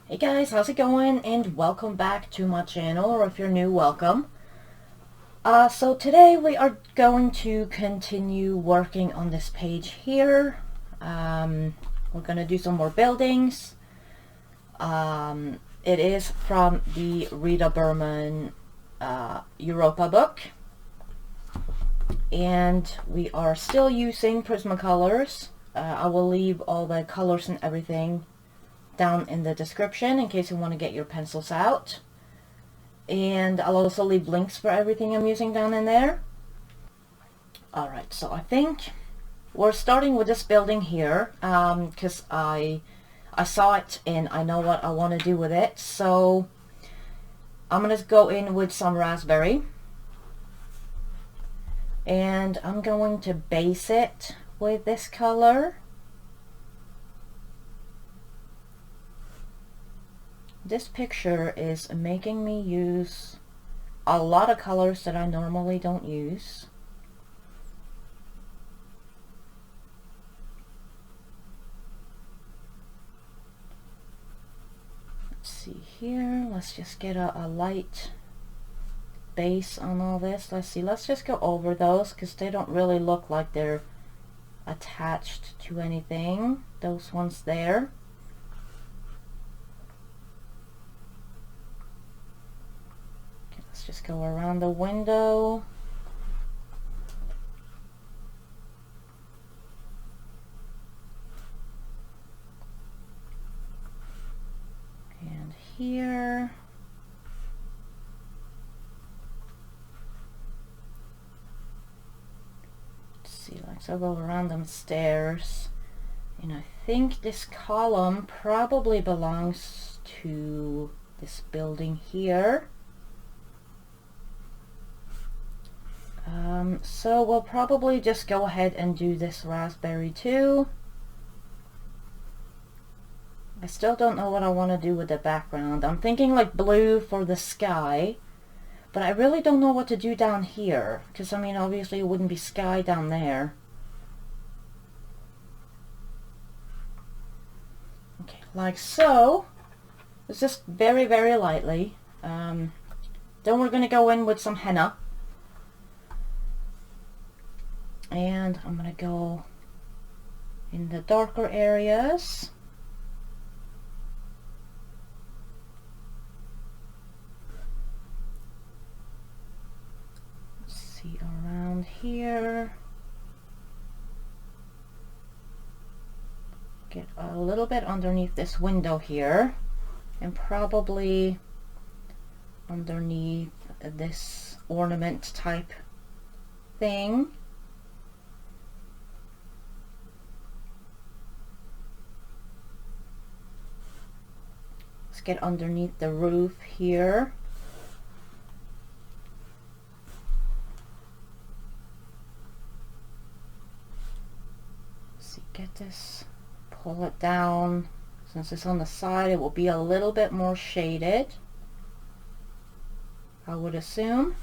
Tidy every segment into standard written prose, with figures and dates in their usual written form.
Hey guys, how's it going? And welcome back to my channel, or if you're new, welcome. So today we are going to continue working on this page here. We're gonna do some more buildings. It is from the Rita Berman Europa book. And we are still using Prismacolors. I will leave all the colors and everything down in the description in case you want to get your pencils out. And I'll also leave links for everything I'm using down in there. Alright, so I think we're starting with this building here because I saw it and I know what I want to do with it. So I'm going to go in with some raspberry. And I'm going to base it with this color. This picture is making me use a lot of colors that I normally don't use. Let's see here. Let's just get a light base on all this. Let's see. Let's just go over those because they don't really look like they're attached to anything. Those ones there. Just go around the window. And here. Let's see, let's go around them stairs. And I think this column probably belongs to this building here. So we'll probably just go ahead and do this raspberry too. I still don't know what I want to do with the background. I'm thinking like blue for the sky, but I really don't know what to do down here because I mean obviously it wouldn't be sky down there. Okay, like so. It's just very lightly. Then we're going to go in with some henna. And I'm going to go in the darker areas. Let's see around here. Get a little bit underneath this window here. And probably underneath this ornament type thing. Get underneath the roof here. See, get this, pull it down. Since it's on the side, it will be a little bit more shaded, I would assume.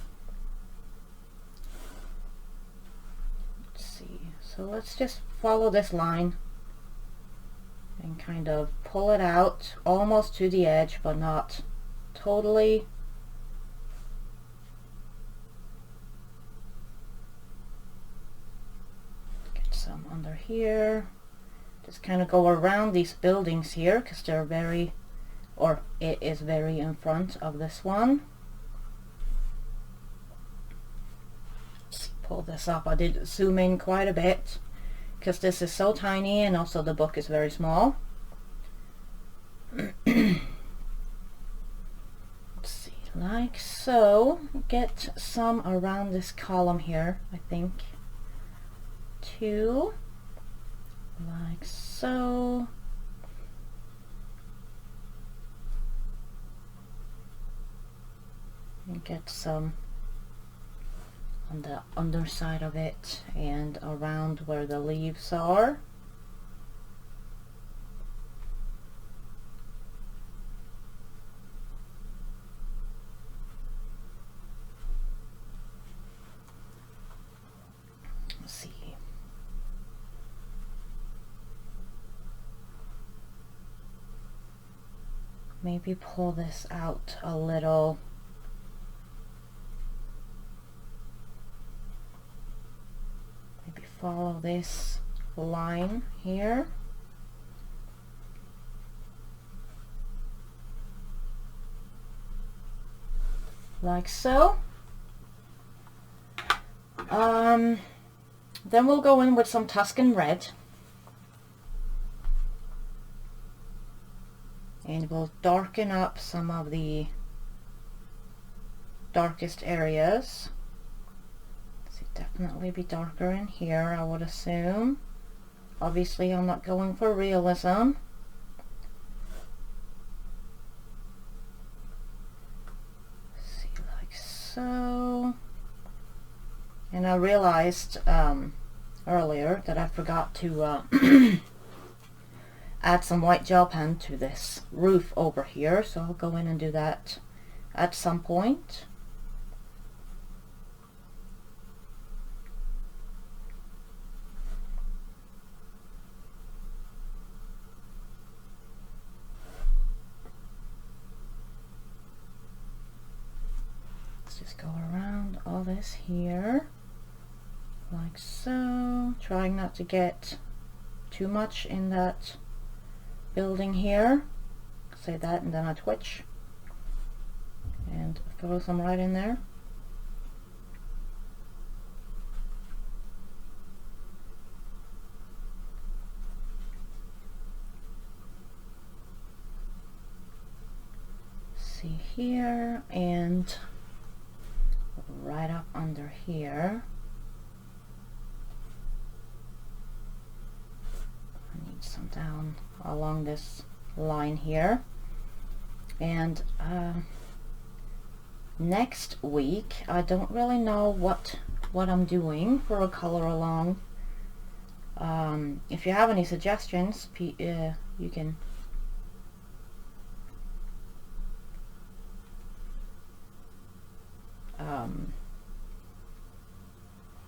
Let's see, so let's just follow this line and kind of pull it out almost to the edge, but not totally. Get some under here. Just kind of go around these buildings here because they're very, or it is very in front of this one. Let's pull this up. I did zoom in quite a bit because this is so tiny and also the book is very small. Let's see, like so. Get some around this column here, I think. Two, like so. And get some on the underside of it and around where the leaves are. Let's see. maybe pull this out a little. Maybe follow this line here. Like so. Then we'll go in with some Tuscan red. And we'll darken up some of the darkest areas. So definitely be darker in here, I would assume. Obviously I'm not going for realism. See, like so. And I realized earlier that I forgot to add some white gel pen to this roof over here, so I'll go in and do that at some point. Let's just go around all this here, like so, trying not to get too much in that building here. Say that and then I twitch and throw some right in there. See here, and right up under here. I need some down along this line here. And next week I don't really know what I'm doing for a color along. If you have any suggestions, you can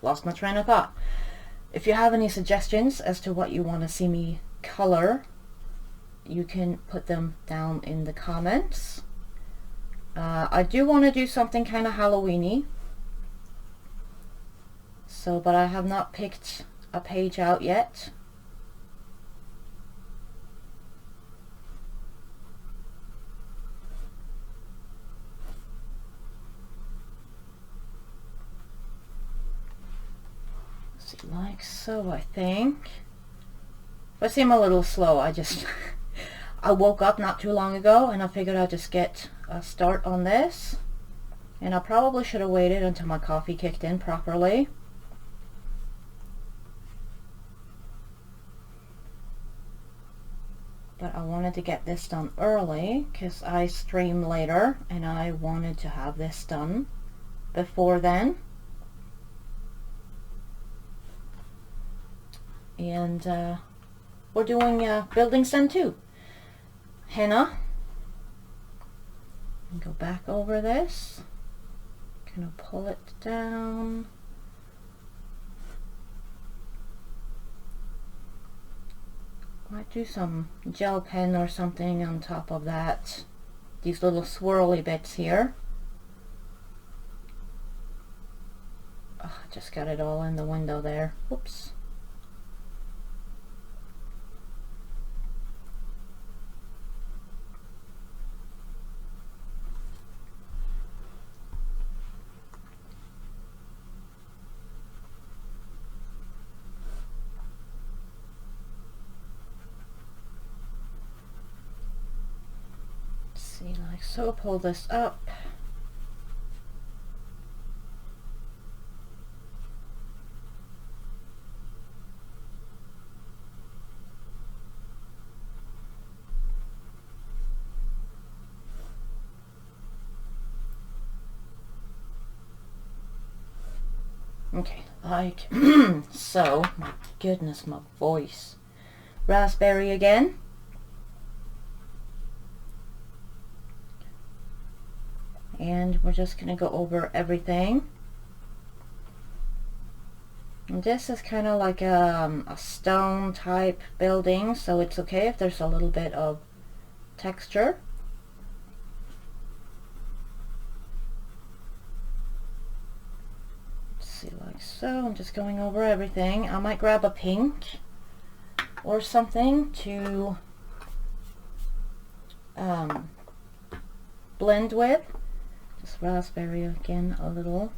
lost my train of thought. If you have any suggestions as to what you want to see me color, you can put them down in the comments. I do want to do something kind of Halloween-y, so, but I have not picked a page out yet. See, like so, I think. If I seem a little slow, I just I woke up not too long ago and I figured I'd just get a start on this, and I probably should have waited until my coffee kicked in properly. But I wanted to get this done early because I stream later and I wanted to have this done before then. And we're doing buildings then too. Henna. And go back over this. Gonna pull it down. Might do some gel pen or something on top of that. These little swirly bits here. Oh, I just got it all in the window there. Whoops. See, like so, pull this up. Okay, like so. My goodness, my voice. Raspberry again. And we're just going to go over everything. And this is kind of like a stone type building, so it's okay if there's a little bit of texture. so I'm just going over everything. I might grab a pink or something to blend with. Just raspberry again a little.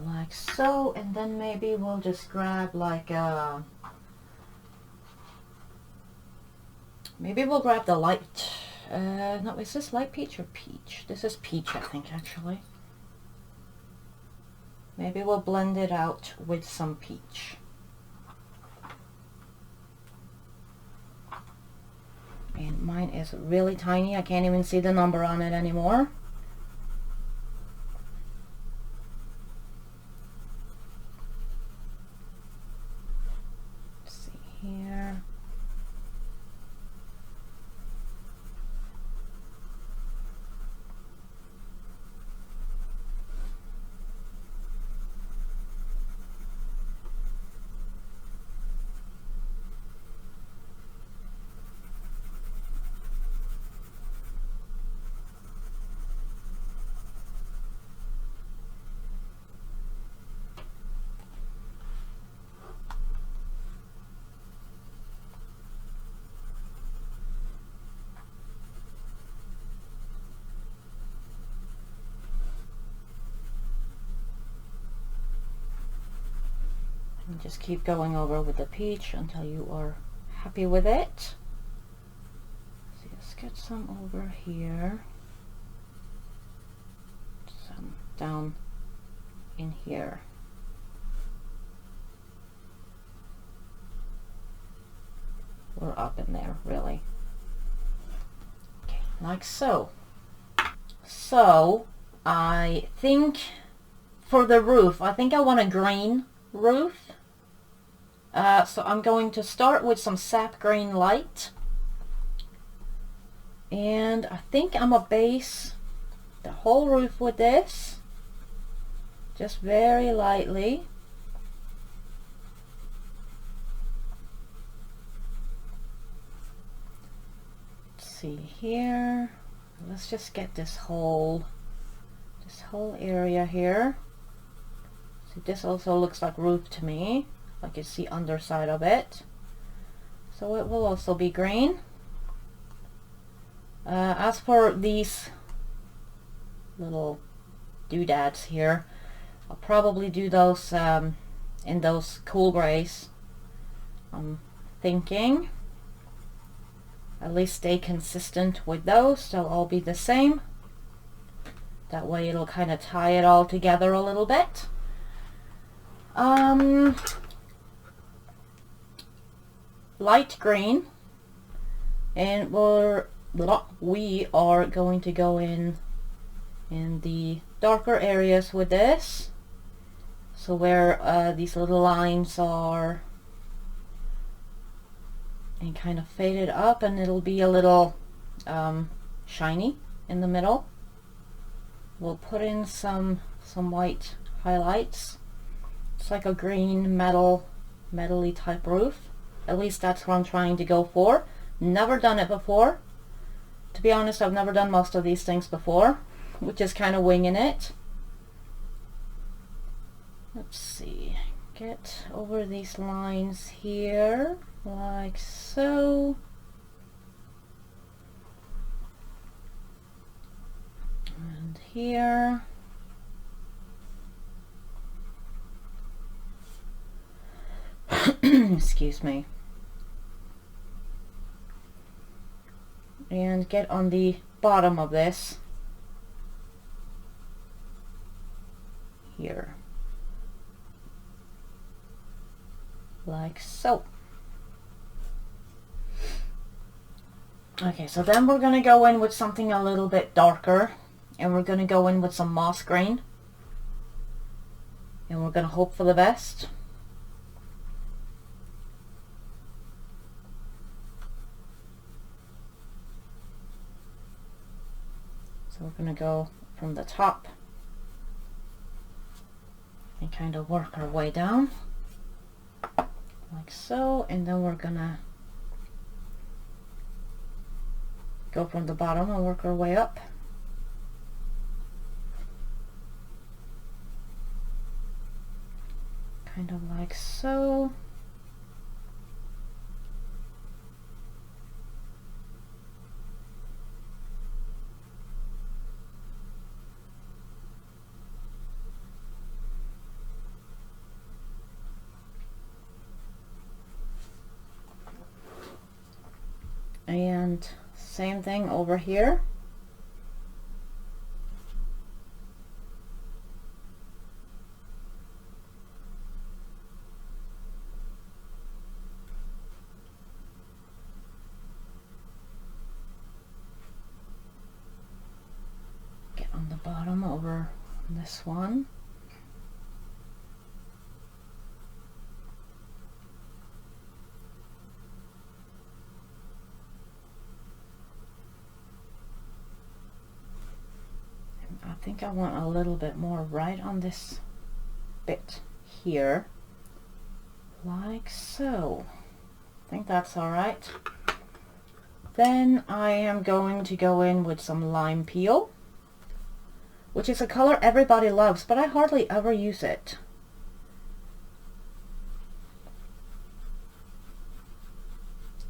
Like so, and then maybe we'll just grab like maybe we'll grab the light, no, is this light peach or peach? This is peach, I think, actually. Maybe we'll blend it out with some peach. And mine is really tiny, I can't even see the number on it anymore. Here. And just keep going over with the peach until you are happy with it. So let's get some over here, some down in here. We're up in there, really. Okay, like so. So I think for the roof, I think I want a green roof. So I'm going to start with some sap green light, and I think I'm gonna base the whole roof with this, just very lightly. Let's see here, let's just get this whole area here. See, this also looks like roof to me. Like it's the underside of it, so it will also be green. As for these little doodads here, I'll probably do those in those cool grays. I'm thinking at least stay consistent with those. They'll all be the same. That way it'll kind of tie it all together a little bit. Light green, and we are going to go in the darker areas with this, so where these little lines are, and kind of fade it up, and it'll be a little shiny in the middle. We'll put in some white highlights. It's like a green metal-y type roof. At least that's what I'm trying to go for. Never done it before. To be honest, I've never done most of these things before, which is kind of winging it. Let's see. Get over these lines here, like so. And here. Excuse me. And get on the bottom of this here, like so. Okay, so then we're going to go in with something a little bit darker, and we're going to go in with some moss green, and we're going to hope for the best. So we're going to go from the top and and kind of work our way down like so, and then we're gonna go from the bottom and work our way up. Kind of like so. And same thing over here. Get on the bottom over this one. I think I want a little bit more right on this bit here, like so. I think that's all right. Then I am going to go in with some lime peel, which is a color everybody loves, but I hardly ever use it.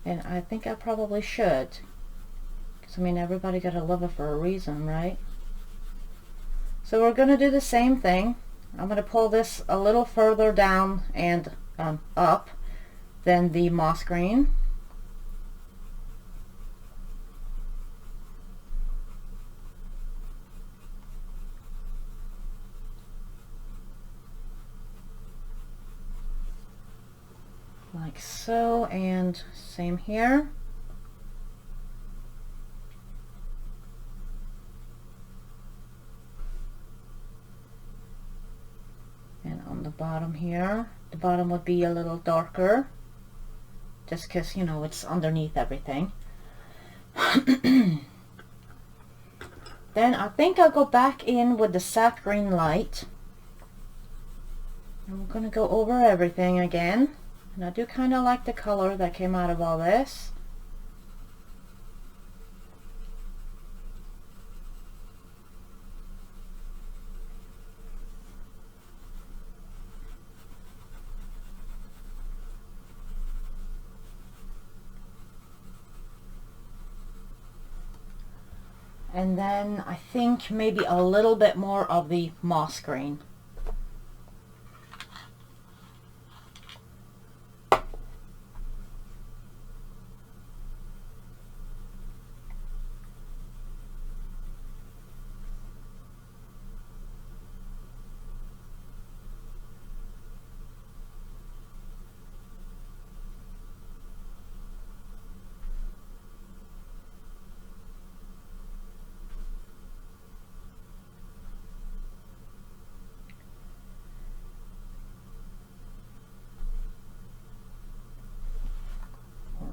And I think I probably should, because I mean, everybody gotta love it for a reason, right? So we're going to do the same thing. I'm going to pull this a little further down and up than the moss green. Like so, and same here. And on the bottom here, the bottom would be a little darker, just because, you know, it's underneath everything. Then I think I'll go back in with the sap green light, and we're going to go over everything again. And I do kind of like the color that came out of all this. And then I think maybe a little bit more of the moss green.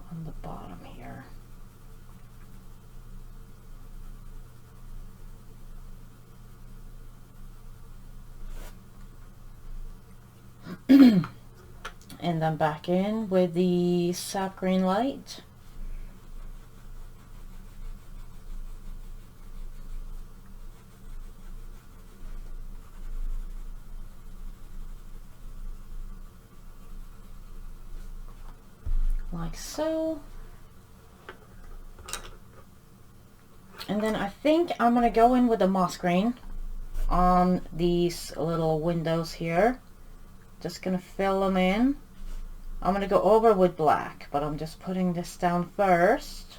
On the bottom here. And then back in with the sap green light. Like so. And then I think I'm going to go in with the moss green on these little windows here. Just going to fill them in. I'm going to go over with black, but I'm just putting this down first.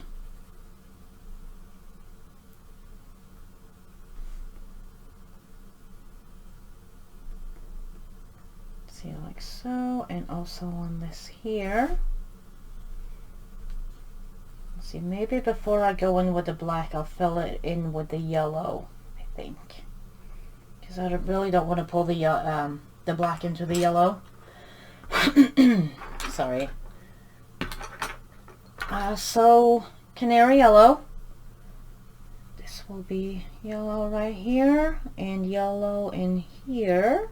See, like so, and also on this here. See, maybe before I go in with the black, I'll fill it in with the yellow, I think, because I really don't want to pull the black into the yellow. Sorry. So Canary Yellow. This will be yellow right here and yellow in here.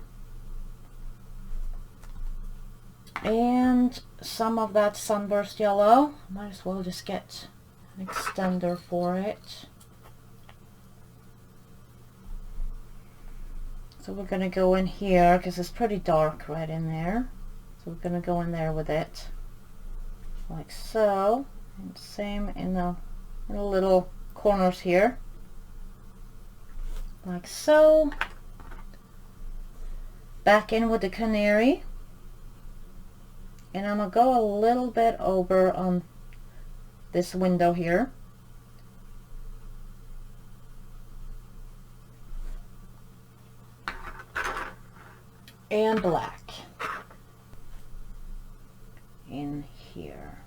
And some of that sunburst yellow. Might as well just get an extender for it. So we're going to go in here because it's pretty dark right in there. So we're going to go in there with it like so. And same in the little corners here. Like so. Back in with the canary. And I'm going to go a little bit over on this window here. And black in here.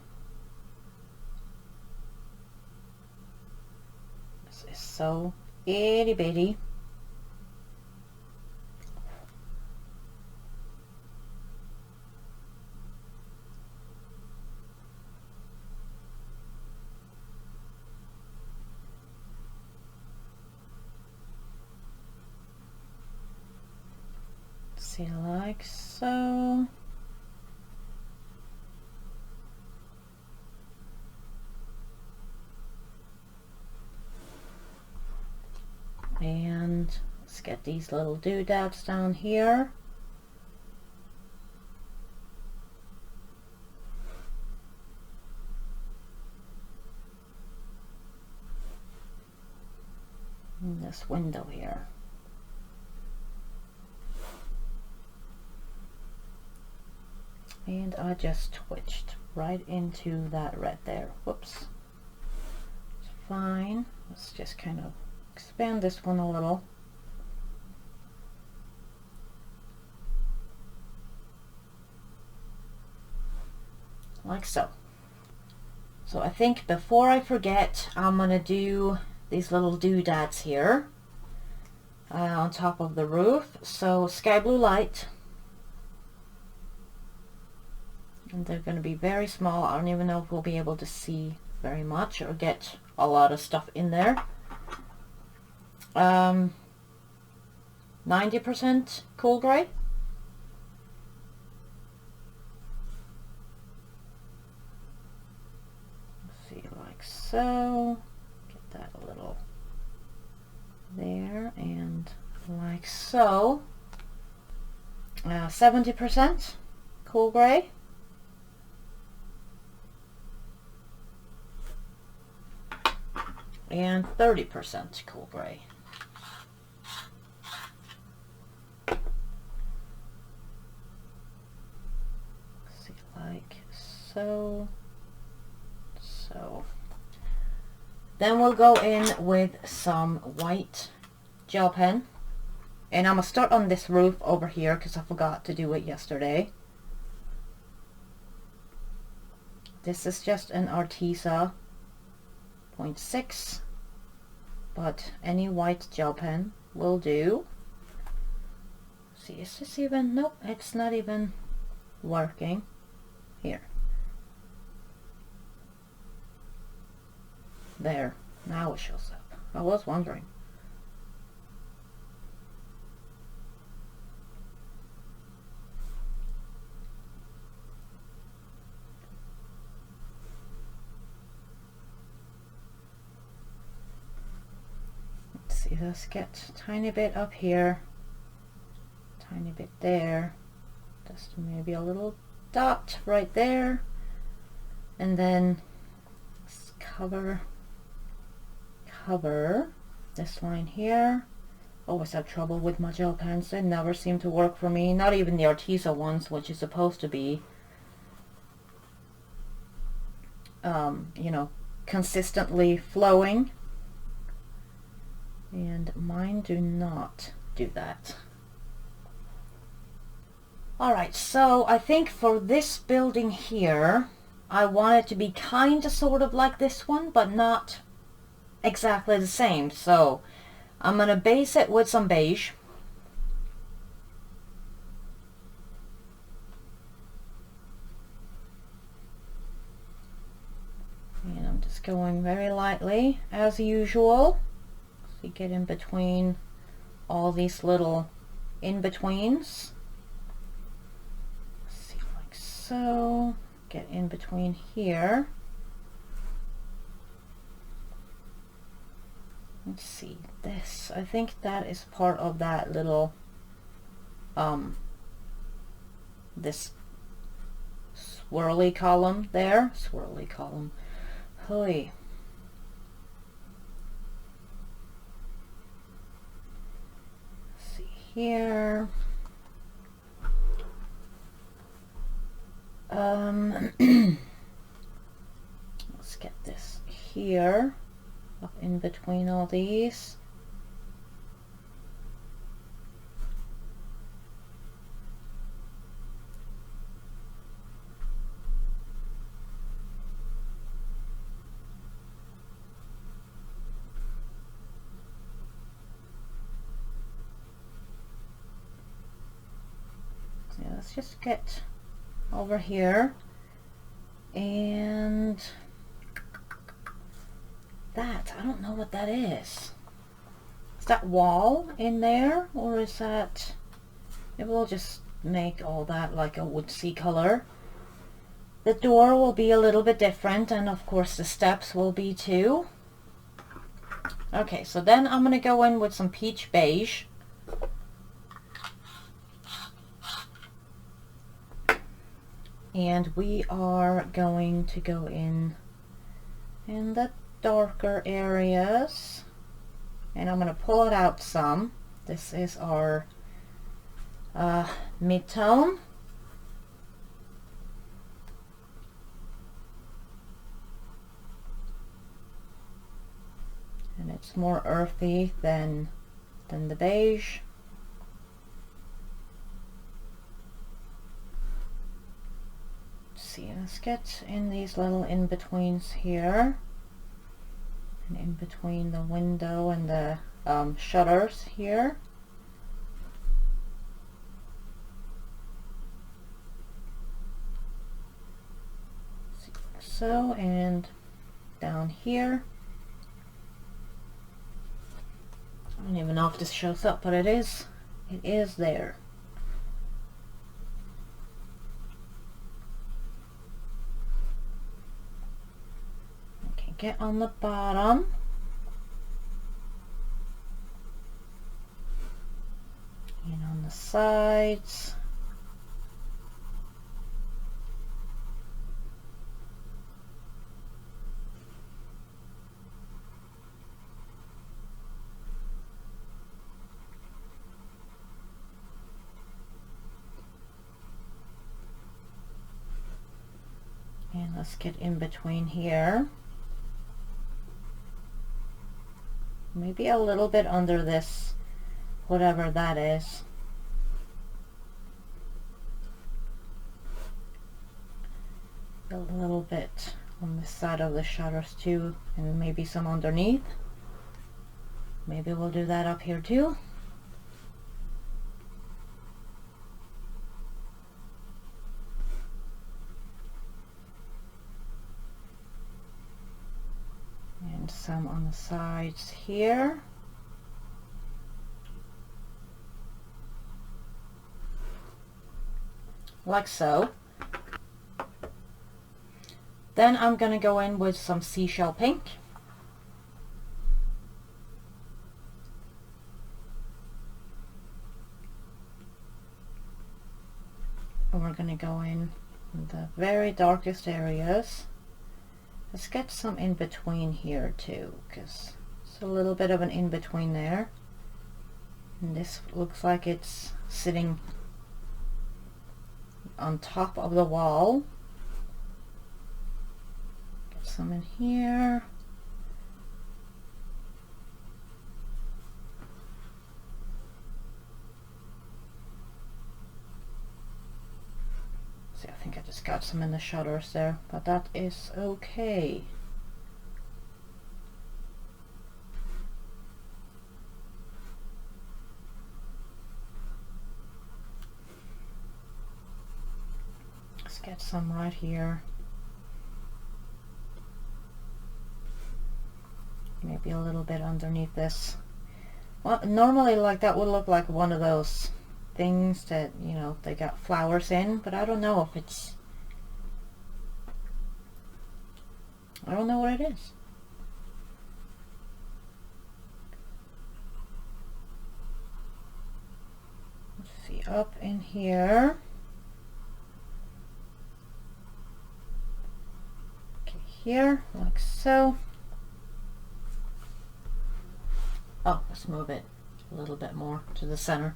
This is so itty bitty. See, like so. And let's get these little doodads down here. In this window here. And I just twitched right into that red there. Whoops. It's fine. Let's just kind of expand this one a little. Like so. So I think before I forget, I'm going to do these little doodads here on top of the roof. So sky blue light. And they're going to be very small. I don't even know if we'll be able to see very much or get a lot of stuff in there. 90% cool gray. Let's see, like so. Get that a little there and like so. 70% cool gray. And 30% cool gray. See, like so. So. Then we'll go in with some white gel pen. And I'm going to start on this roof over here because I forgot to do it yesterday. This is just an Arteza 0.6, but any white gel pen will do. See, is this even? Nope, it's not even working. Here. There. Now it shows up. I was wondering. See, let's get a tiny bit up here, tiny bit there, just maybe a little dot right there, and then let's cover this line here. Always have trouble with my gel pens. They never seem to work for me, not even the Arteza ones, which is supposed to be you know, consistently flowing. And mine do not do that. Alright, so I think for this building here, I want it to be kind of sort of like this one, but not exactly the same. So I'm going to base it with some beige. And I'm just going very lightly, as usual. So you get in between all these little in-betweens. See, like so. Get in between here. Let's see, this, I think that is part of that little this swirly column there. Swirly column. Hoi. Let's see here. Let's get this here, up in between all these. So let's just get over here, and that, I don't know what that is. Is that wall in there, or is that, it will just make all that like a woodsy color. The door will be a little bit different, and of course the steps will be too. Okay, so then I'm gonna go in with some peach beige. And we are going to go in the darker areas, and I'm going to pull it out some. This is our mid-tone. And it's more earthy than the beige. Let's get in these little in-betweens here, and in between the window and the shutters here. So, and down here. I don't even know if this shows up, but it is there. Get on the bottom, and on the sides, and let's get in between here. Maybe a little bit under this, whatever that is. A little bit on this side of the shutters too, and maybe some underneath. Maybe we'll do that up here too. And some on the sides here. Like so. Then I'm going to go in with some seashell pink. And we're going to go in the very darkest areas. Let's get some in between here too, because it's a little bit of an in between there. And this looks like it's sitting on top of the wall. Get some in here. See, I think I just got some in the shutters there, but that is okay. Let's get some right here. Maybe a little bit underneath this. Well, normally like that would look like one of those things that, you know, they got flowers in, but I don't know if it's I don't know what it is. Let's see, up in here. Okay, here, like so. Oh, let's move it a little bit more to the center.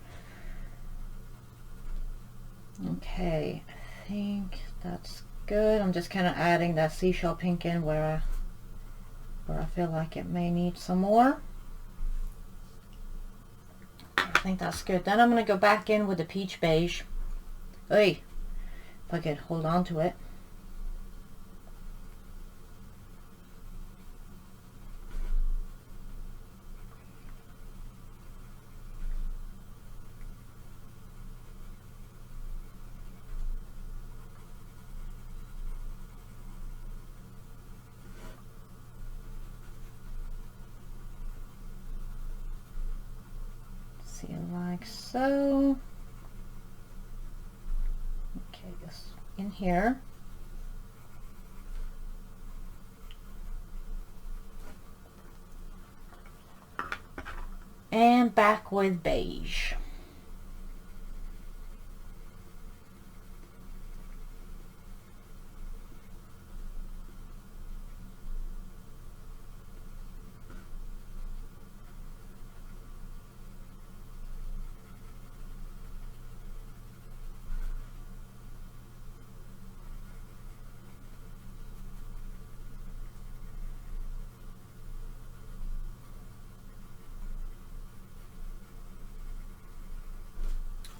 Okay, I think that's good. I'm just kind of adding that seashell pink in where I feel like it may need some more. I think that's good. Then I'm going to go back in with the peach beige. Hey, if I could hold on to it. Like so. Okay, just in here. And back with beige.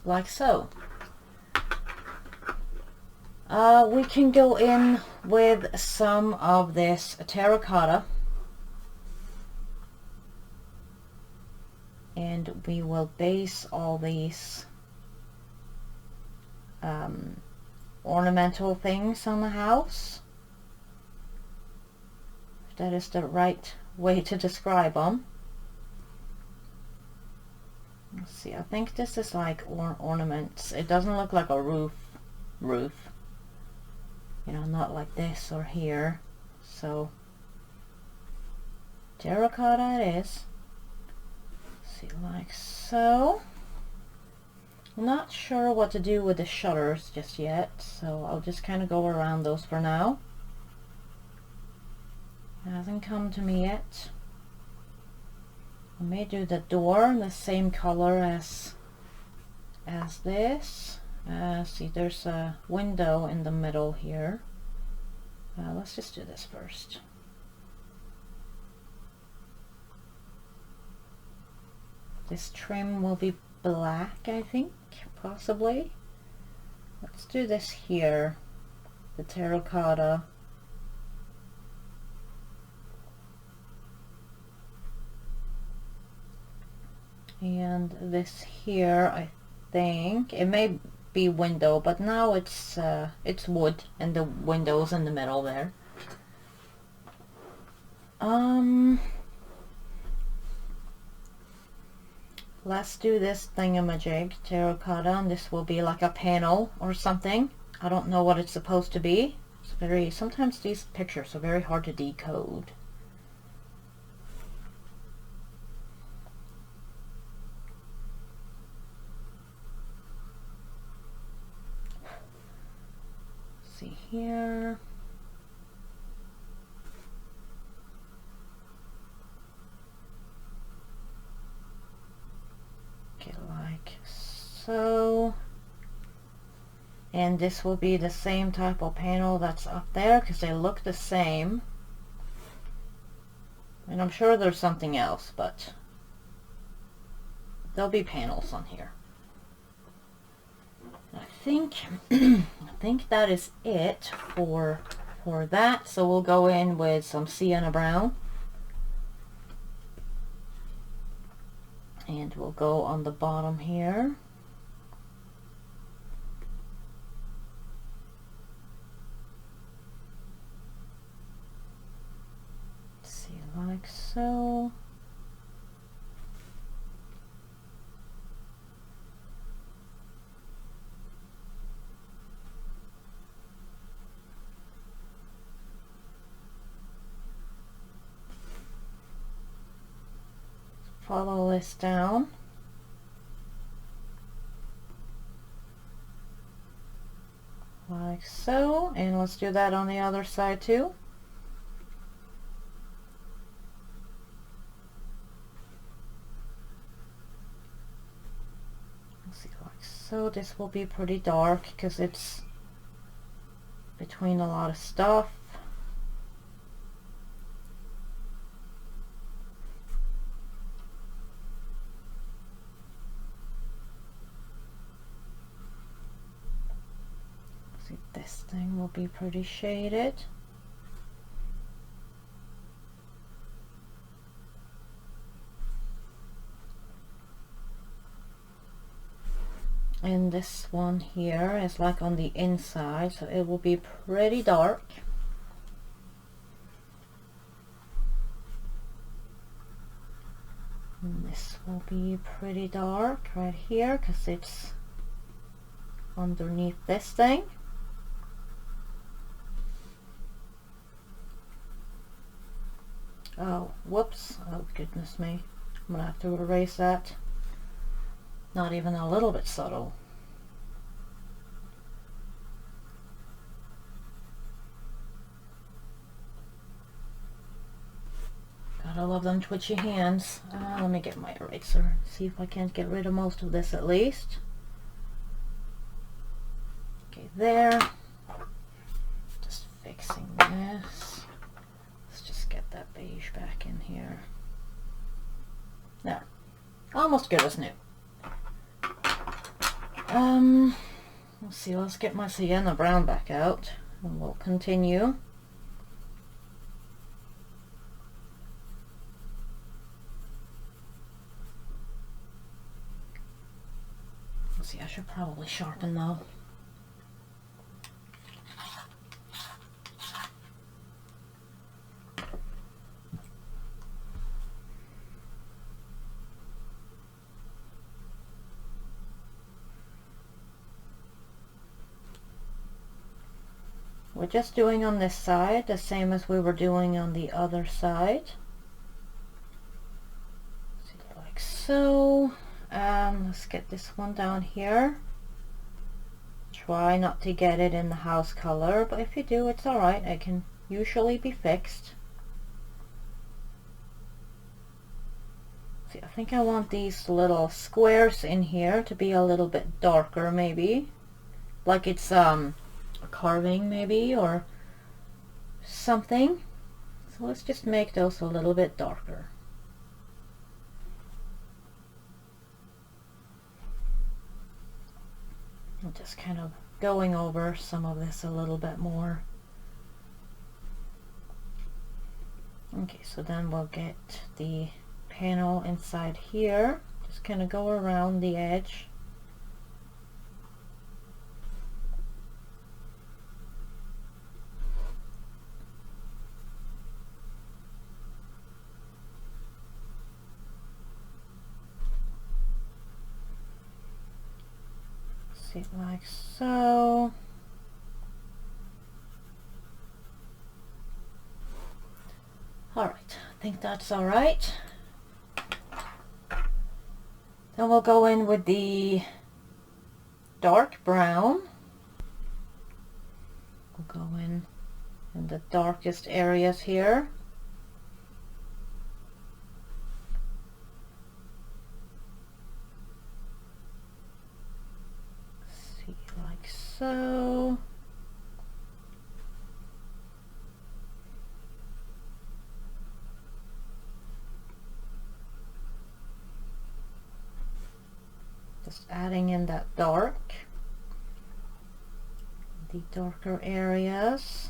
Like so. We can go in with some of this terracotta, and we will base all these ornamental things on the house, if that is the right way to describe them. Let's see, I think this is like ornaments. It doesn't look like a roof, you know, not like this or here. So terracotta it is. Let's see, like so. I'm not sure what to do with the shutters just yet, so I'll just kind of go around those for now. It hasn't come to me yet. I may do the door the same color as this. See, there's a window in the middle here. Let's just do this first. This trim will be black, I think, possibly. Let's do this here, the terracotta. And this here, I think it may be window, but now it's wood, and the window's in the middle there. Let's do this thingamajig, terracotta, and this will be like a panel or something. I don't know what it's supposed to be. It's very, sometimes these pictures are very hard to decode. See here. Okay, like so. And this will be the same type of panel that's up there because they look the same. And I'm sure there's something else, but there'll be panels on here. I think I think that is it for that. So we'll go in with some Sienna Brown, and we'll go on the bottom here. See, like so. follow this down. Like so, and let's do that on the other side too. Let's see, like so. This will be pretty dark because it's between a lot of stuff. See, this thing will be pretty shaded. And this one here is like on the inside, so it will be pretty dark. And this will be pretty dark right here because it's underneath this thing. Oh, whoops. Oh, goodness me. I'm gonna have to erase that. Not even a little bit subtle. Gotta love them twitchy hands. Let me get my eraser. See if I can't get rid of most of this at least. Okay, there. Just fixing this. Let's just get that beige back in here. There. Almost good as new. Let's see, let's get my Sienna Brown back out and we'll continue. Let's see, I should probably sharpen though. We're just doing on this side the same as we were doing on the other side. See, like so. Let's get this one down here. Try not to get it in the house color, but if you do, it's alright. It can usually be fixed. See, I think I want these little squares in here to be a little bit darker, maybe. Like it's a carving maybe or something. So let's just make those a little bit darker. I'm just kind of going over some of this a little bit more. Okay, so then we'll get the panel inside here. Just kind of go around the edge. It like so. Alright, I think that's alright. Then we'll go in with the dark brown. We'll go in the darkest areas here. So just adding in that dark, the darker areas.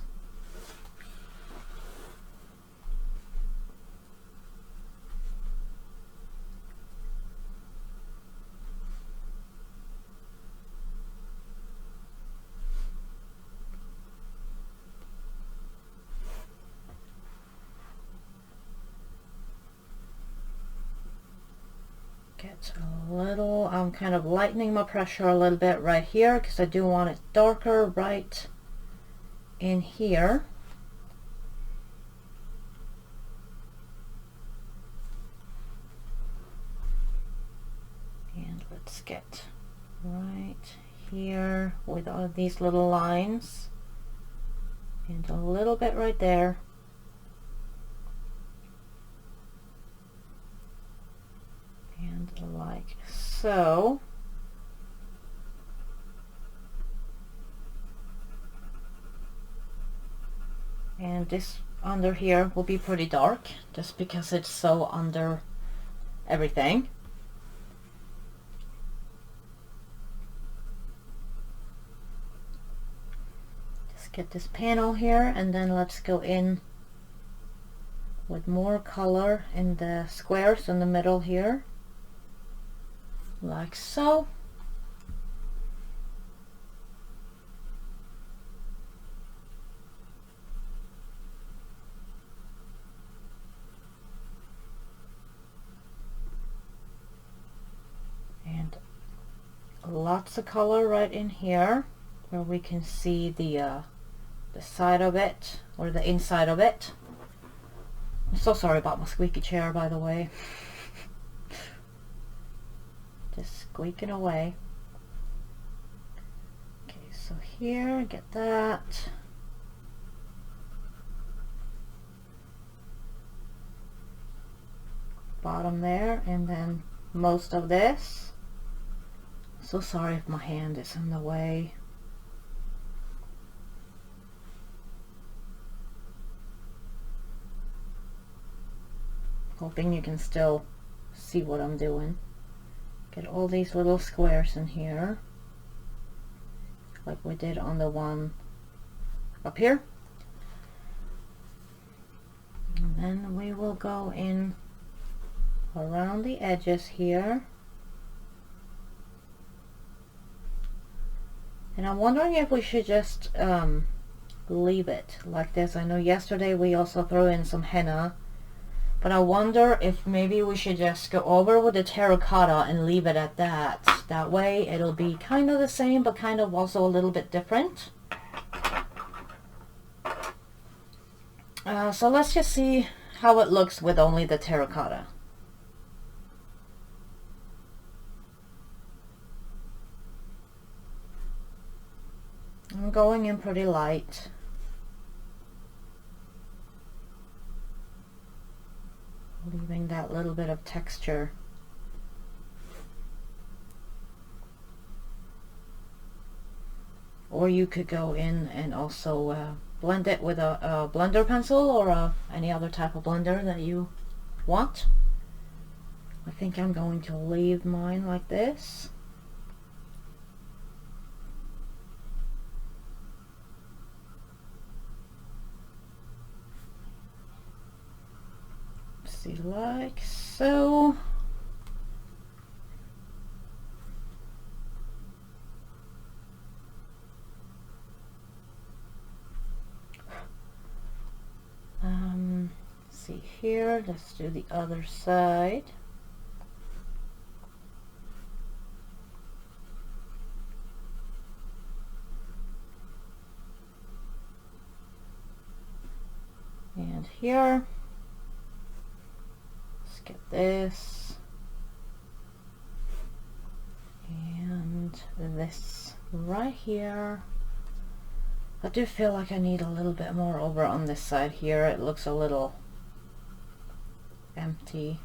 Get a little, I'm kind of lightening my pressure a little bit right here because I do want it darker right in here. let's get right here with all of these little lines, and a little bit right there. And like so. And this under here will be pretty dark just because it's so under everything. Just get this panel here, and then let's go in with more color in the squares in the middle here, like so. And lots of color right in here where we can see the side of it, or the inside of it. I'm so sorry about my squeaky chair, by the way. Just squeaking away. Okay, so here, get that. Bottom there, and then most of this. So sorry if my hand is in the way. Hoping you can still see what I'm doing. Get all these little squares in here, like we did on the one up here. And then we will go in around the edges here. And I'm wondering if we should just leave it like this. I know yesterday we also threw in some henna, but I wonder if maybe we should just go over with the terracotta and leave it at that. That way it'll be kind of the same, but kind of also a little bit different. So let's just see how it looks with only the terracotta. I'm going in pretty light. Leaving that little bit of texture. Or you could go in and also blend it with a blender pencil, or any other type of blender that you want. I think I'm going to leave mine like this. See, like so. See here, let's do the other side. And here, let's get this and this right here. I do feel like I need a little bit more over on this side here. It looks a little empty.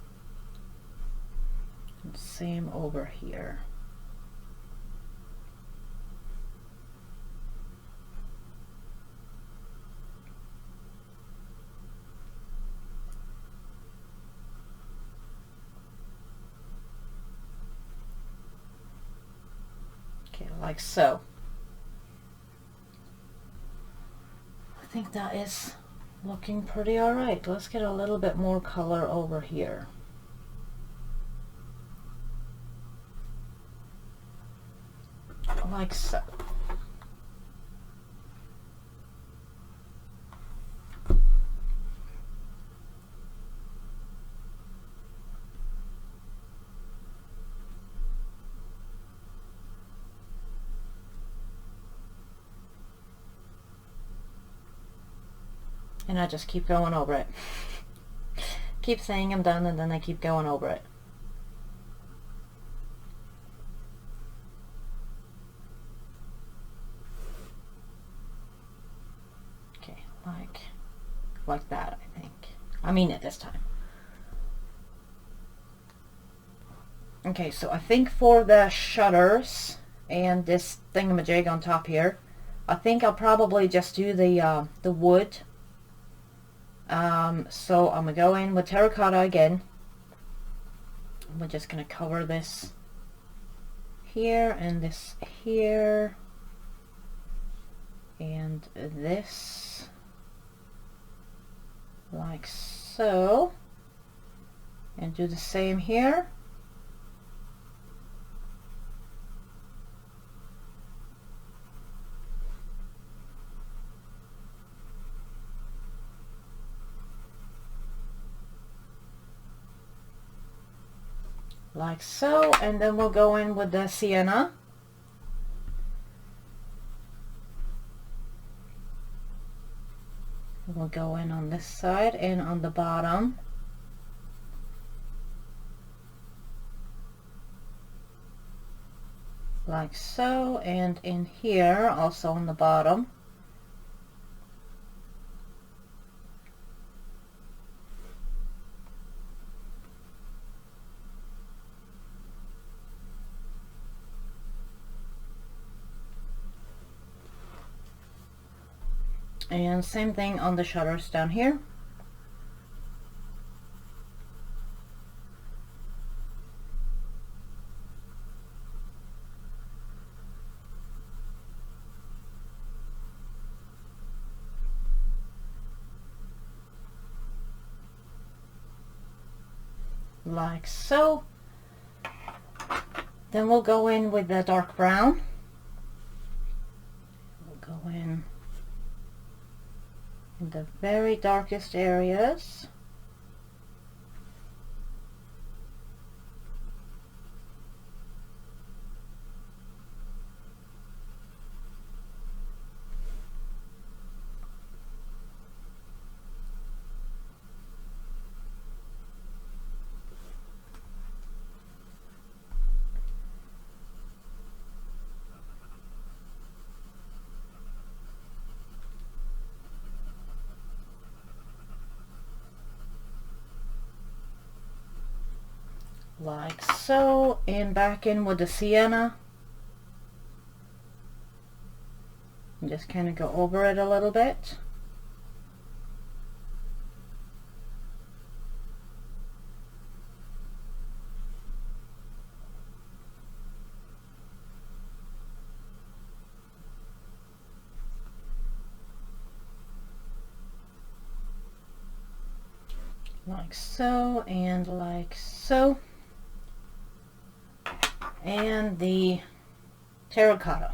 And same over here. Okay, like so. I think that is looking pretty alright. Let's get a little bit more color over here. Like so. And I just keep going over it. Keep saying I'm done, and then I keep going over it. like that, I think. I mean it this time. Okay, so I think for the shutters and this thingamajig on top here, I think I'll probably just do the wood. So I'm gonna go in with terracotta again. We're just gonna cover this here and this here and this like so, and do the same here. Like so, and then we'll go in with the sienna. We'll go in on this side and on the bottom. Like so, and in here also on the bottom. And same thing on the shutters down here. Like so. Then we'll go in with the dark brown. We'll go in the very darkest areas. Like so, and back in with the sienna. And just kind of go over it a little bit. Like so, and like so. And the terracotta.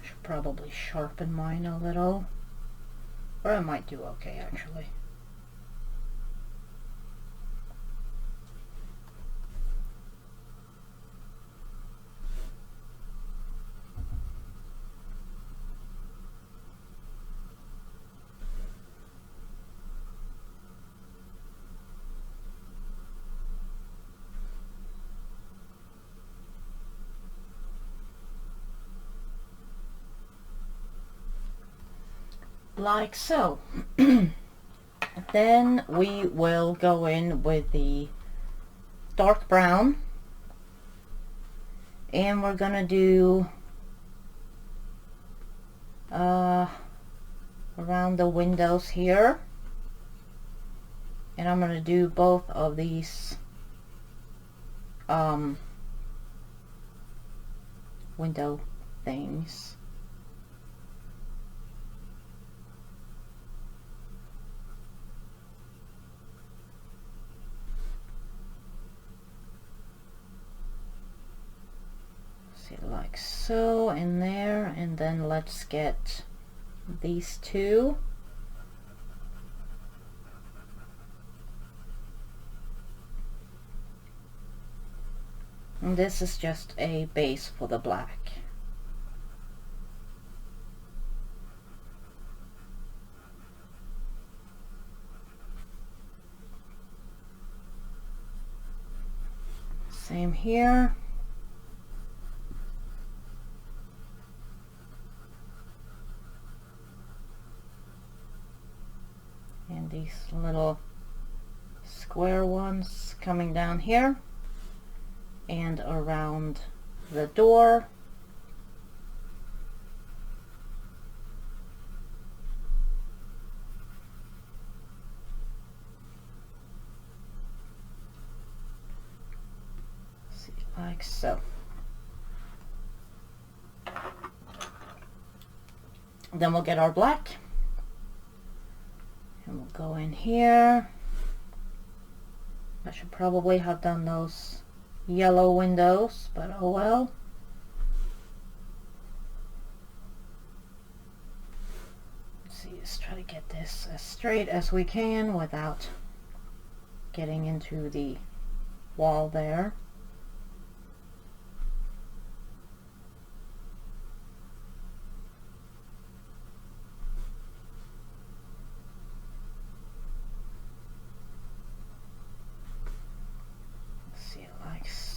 Should probably sharpen mine a little, or I might do okay actually. Like so. Then we will go in with the dark brown, and we're gonna do around the windows here, and I'm gonna do both of these window things. Like so in there, and then let's get these two. And this is just a base for the black. Same here. And these little square ones coming down here and around the door. See, like so. Then we'll get our black and we'll go in here. I should probably have done those yellow windows, but oh well. Let's see, let's try to get this as straight as we can without getting into the wall there.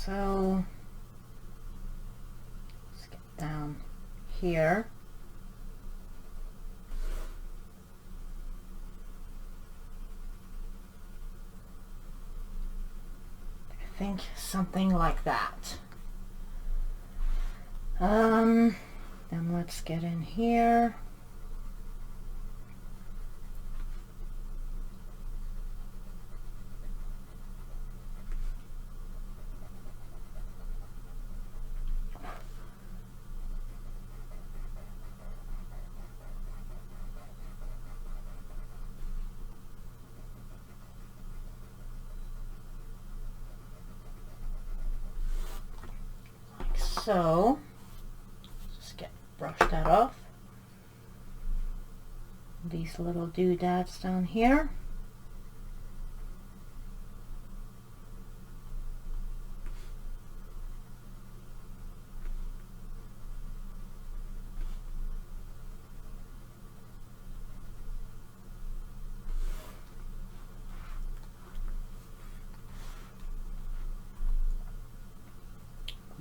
So let's get down here. I think something like that. Then let's get in here. So, just brush that off. These little doodads down here.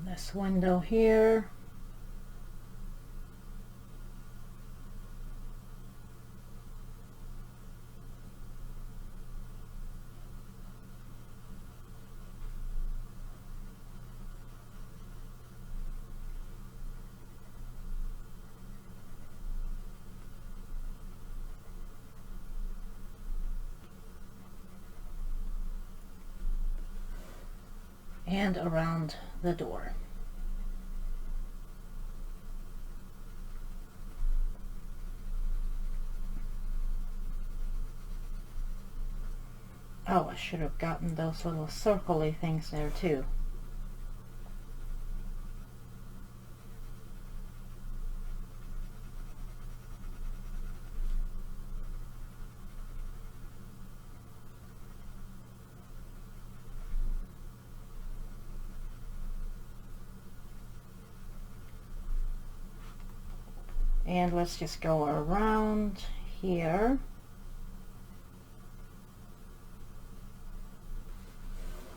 This window here. And around the door. Oh, I should have gotten those little circle-y things there too. And let's just go around here.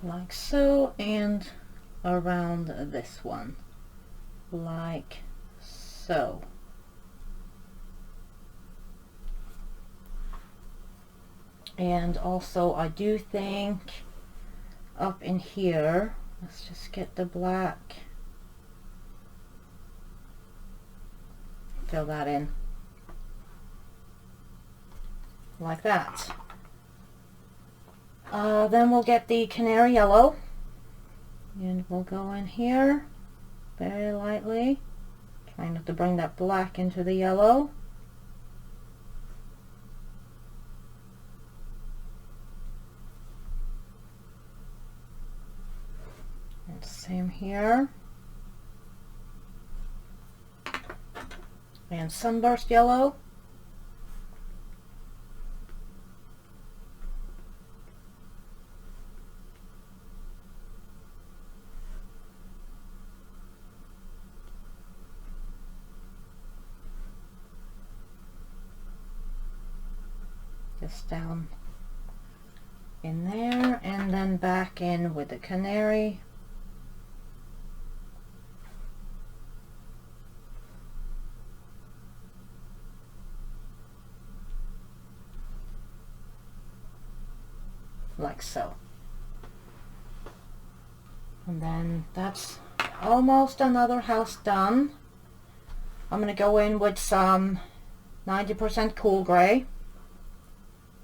Like so, and around this one, like so. And also I do think up in here, let's just get the black, fill that in like that. Then we'll get the Canary Yellow and we'll go in here very lightly, trying not to bring that black into the yellow. And same here. And Sunburst Yellow. Just down in there and then back in with the Canary. like so. And then that's almost another house done. I'm going to go in with some 90% cool gray,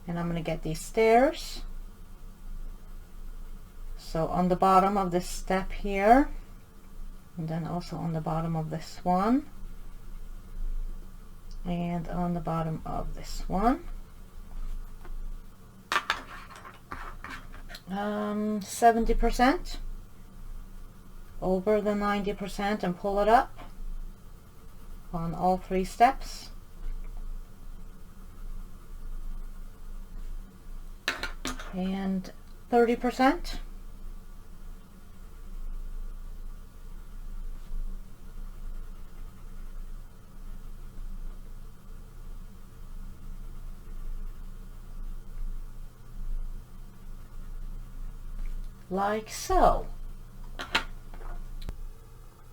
and I'm going to get these stairs. So on the bottom of this step here, and then also on the bottom of this one, and on the bottom of this one. 70% over the 90% and pull it up on all 3 steps. And 30%. Like so.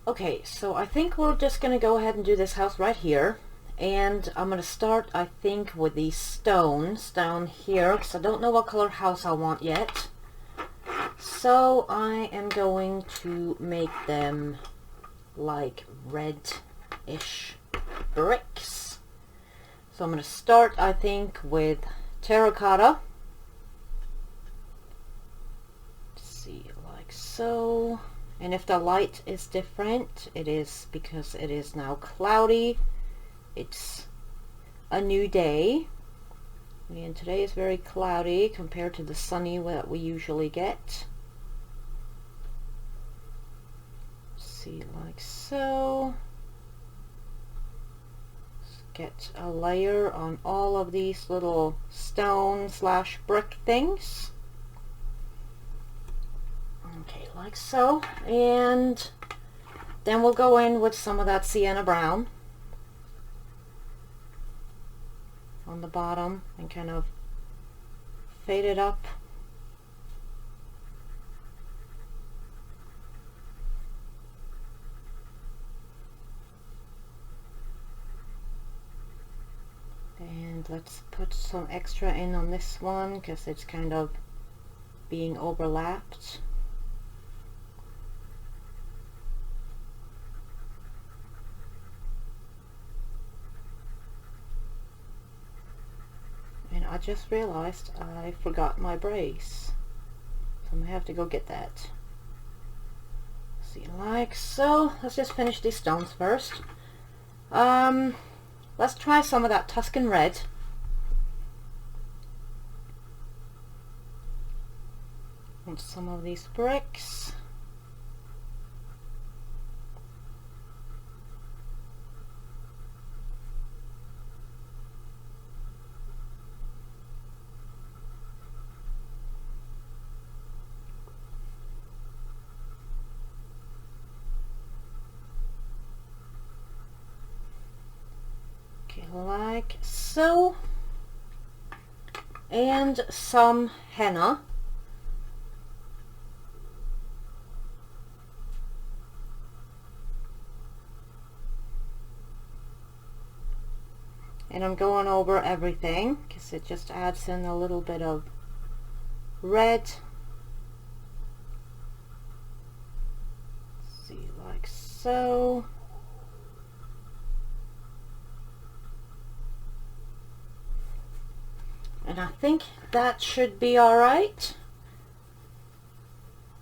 Okay, so I think we're just gonna go ahead and do this house right here, and I'm gonna start, I think, with these stones down here, because I don't know what color house I want yet. So I am going to make them like red-ish bricks. So I'm gonna start, I think, with terracotta. So, and if the light is different, it is because it is now cloudy. It's a new day, and today is very cloudy compared to the sunny that we usually get. See, like so. Let's get a layer on all of these little stone slash brick things. Okay, like so, and then we'll go in with some of that Sienna Brown on the bottom and kind of fade it up. And let's put some extra in on this one because it's kind of being overlapped. I just realized I forgot my brace, so I'm gonna have to go get that. See, like so. Let's just finish these stones first. Let's try some of that Tuscan red. And some of these bricks. Like so, and some henna. And I'm going over everything because it just adds in a little bit of red. Let's see, like so. And I think that should be alright.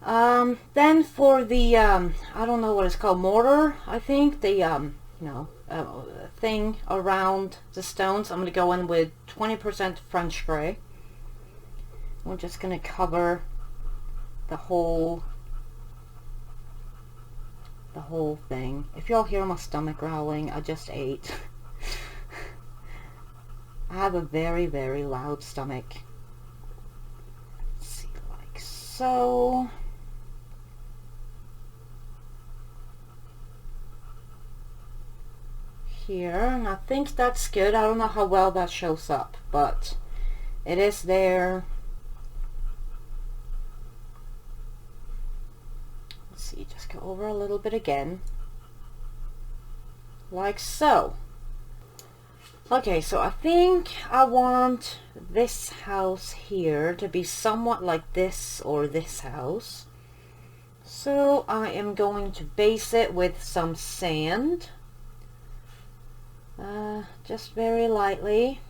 Then for the, I don't know what it's called, mortar, I think, the, thing around the stones, I'm going to go in with 20% French gray. We're just going to cover the whole thing. If y'all hear my stomach growling, I just ate. I have a very, very loud stomach. Let's see, like so. Here, and I think that's good. I don't know how well that shows up, but it is there. Let's see, just go over a little bit again. Like so. Okay, so I think I want this house here to be somewhat like this or this house. So I am going to base it with some sand. Just very lightly.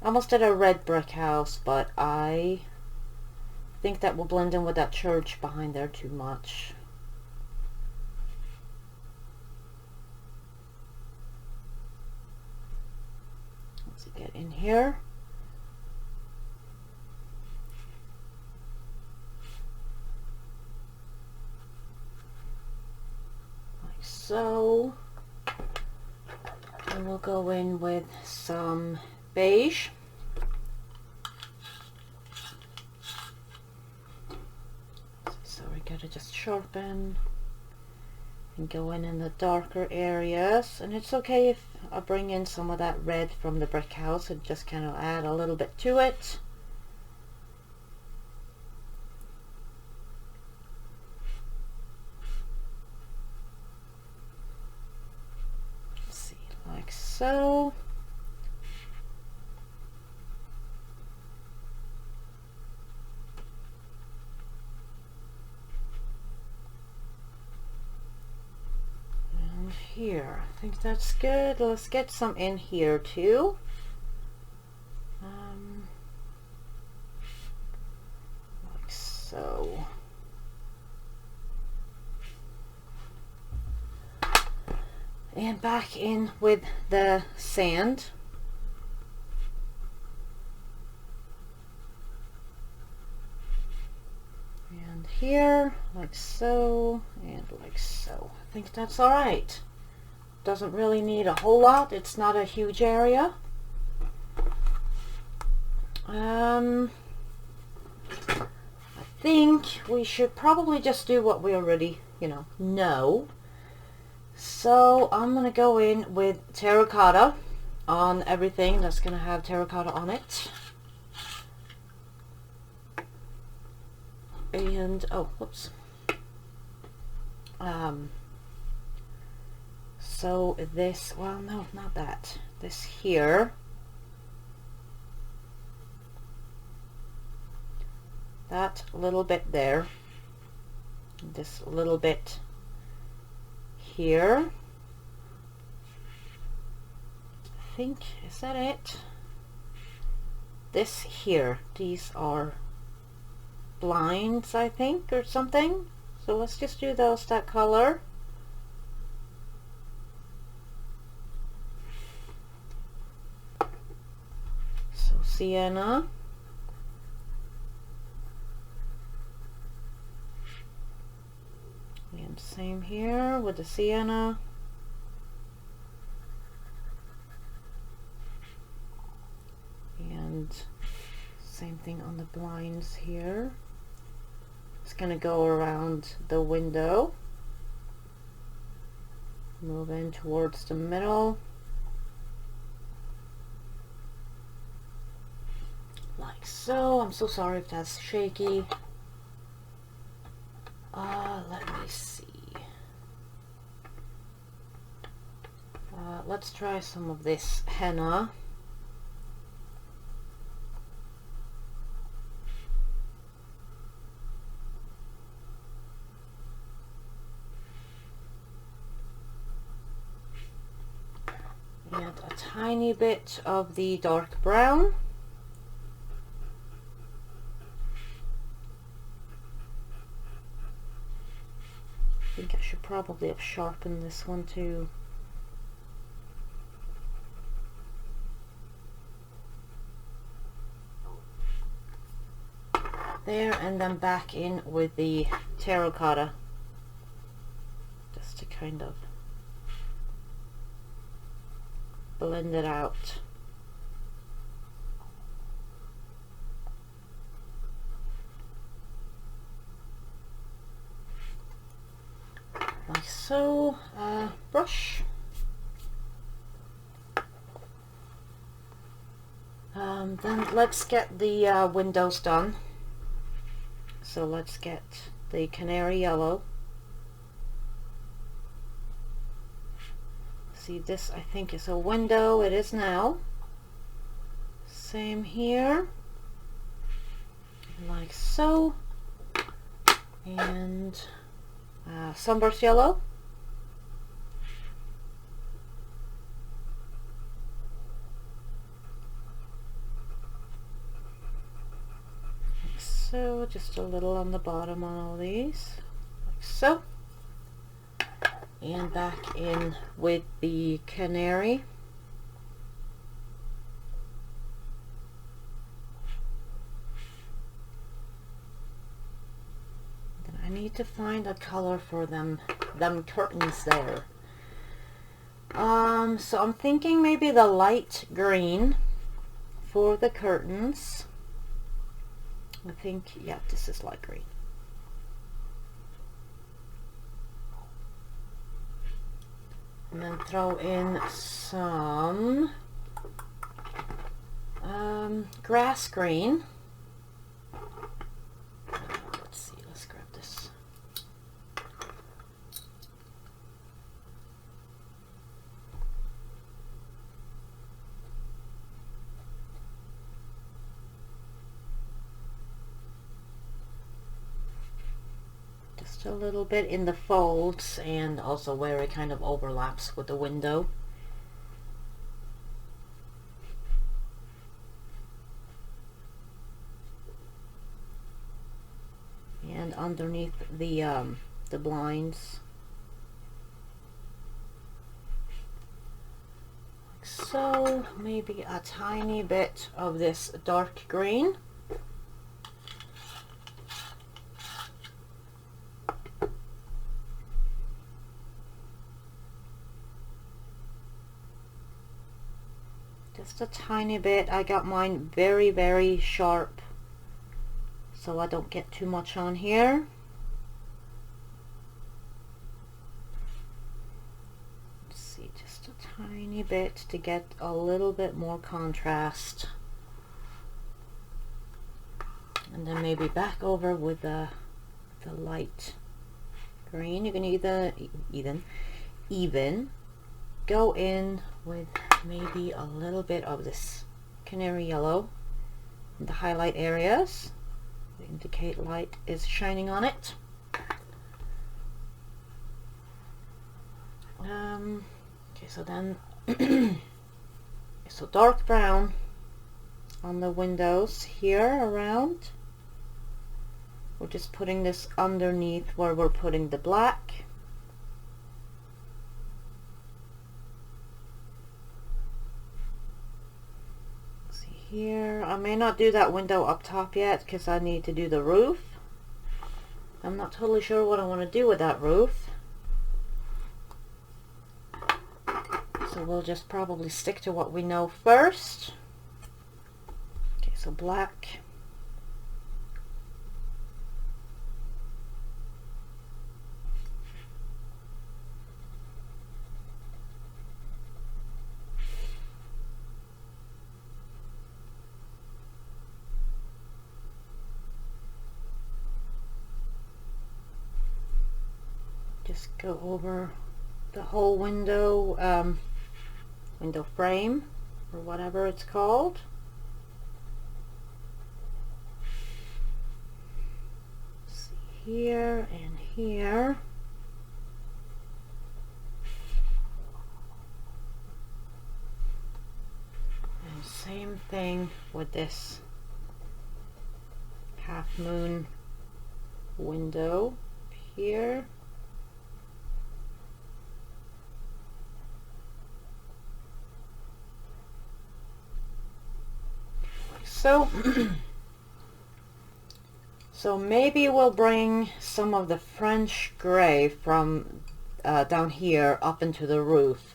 I almost did a red brick house, but I think that will blend in with that church behind there too much. Let's get in here. Like so. And we'll go in with some beige. So we gotta just sharpen and go in the darker areas. And it's okay if I bring in some of that red from the brick house and just kind of add a little bit to it. Let's see, like so. Here, I think that's good. Let's get some in here too. Like so. And back in with the sand. And here, like so, and like so. I think that's all right. Doesn't really need a whole lot. It's not a huge area. I think we should probably just do what we already, know. So I'm gonna go in with terracotta on everything that's gonna have terracotta on it. And oh, whoops. So this, well, no, not that. This here. That little bit there. This little bit here. I think, is that it? This here. These are blinds, I think, or something. So let's just do those, that color. Sienna. And same here with the sienna. And same thing on the blinds here. It's gonna go around the window. Move in towards the middle. Like so. I'm so sorry if that's shaky. Let me see. Let's try some of this henna. And a tiny bit of the dark brown. I think I should probably have sharpened this one too. There, and then back in with the terracotta, just to kind of blend it out. Like so. Brush. Then let's get the windows done. So let's get the Canary Yellow. See, this I think is a window. It is now. Same here, like so. And sunburst yellow. Like so, just a little on the bottom on all these, like so. And back in with the canary. Then I need to find a color for them curtains there. So I'm thinking maybe the light green for the curtains. I think, yeah, this is light green. And then throw in some grass green. Let's see, let's grab this. Just a little bit in the folds and also where it kind of overlaps with the window. And underneath the blinds, like so. Maybe a tiny bit of this dark green. Just a tiny bit. I got mine very, very sharp, so I don't get too much on here. Let's see, just a tiny bit to get a little bit more contrast. And then maybe back over with the light green. You can even go in with maybe a little bit of this canary yellow in the highlight areas to indicate light is shining on it. Okay, so then so dark brown on the windows here around. We're just putting this underneath where we're putting the black. Here, I may not do that window up top yet because I need to do the roof. I'm not totally sure what I want to do with that roof. So we'll just probably stick to what we know first. Okay, so black. Just go over the whole window, window frame, or whatever it's called. Let's see, here and here. And same thing with this half moon window here. So maybe we'll bring some of the French gray from down here up into the roof.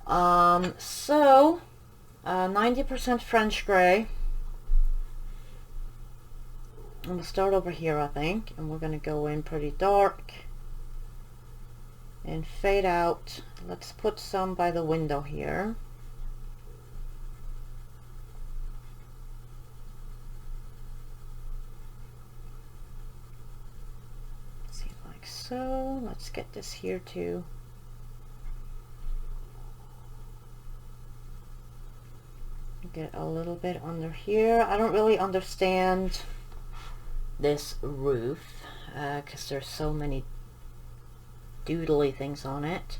90% French gray. I'm going to start over here, I think, and we're going to go in pretty dark and fade out. Let's put some by the window here. So let's get this here too. get a little bit under here. I don't really understand this roof because there's so many doodly things on it.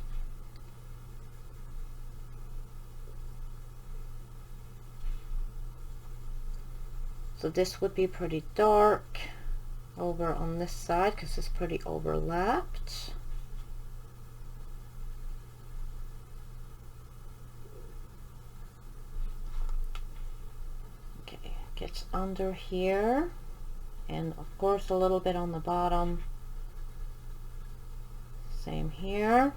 So this would be pretty dark over on this side because it's pretty overlapped. Okay, gets under here, and of course a little bit on the bottom. Same here.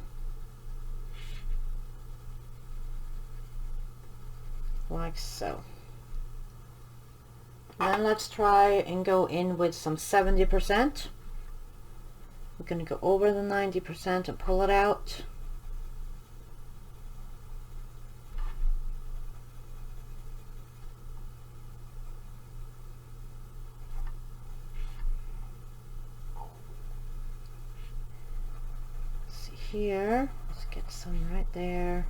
Like so. Then let's try and go in with some 70%. We're going to go over the 90% and pull it out. Let's see here. Let's get some right there.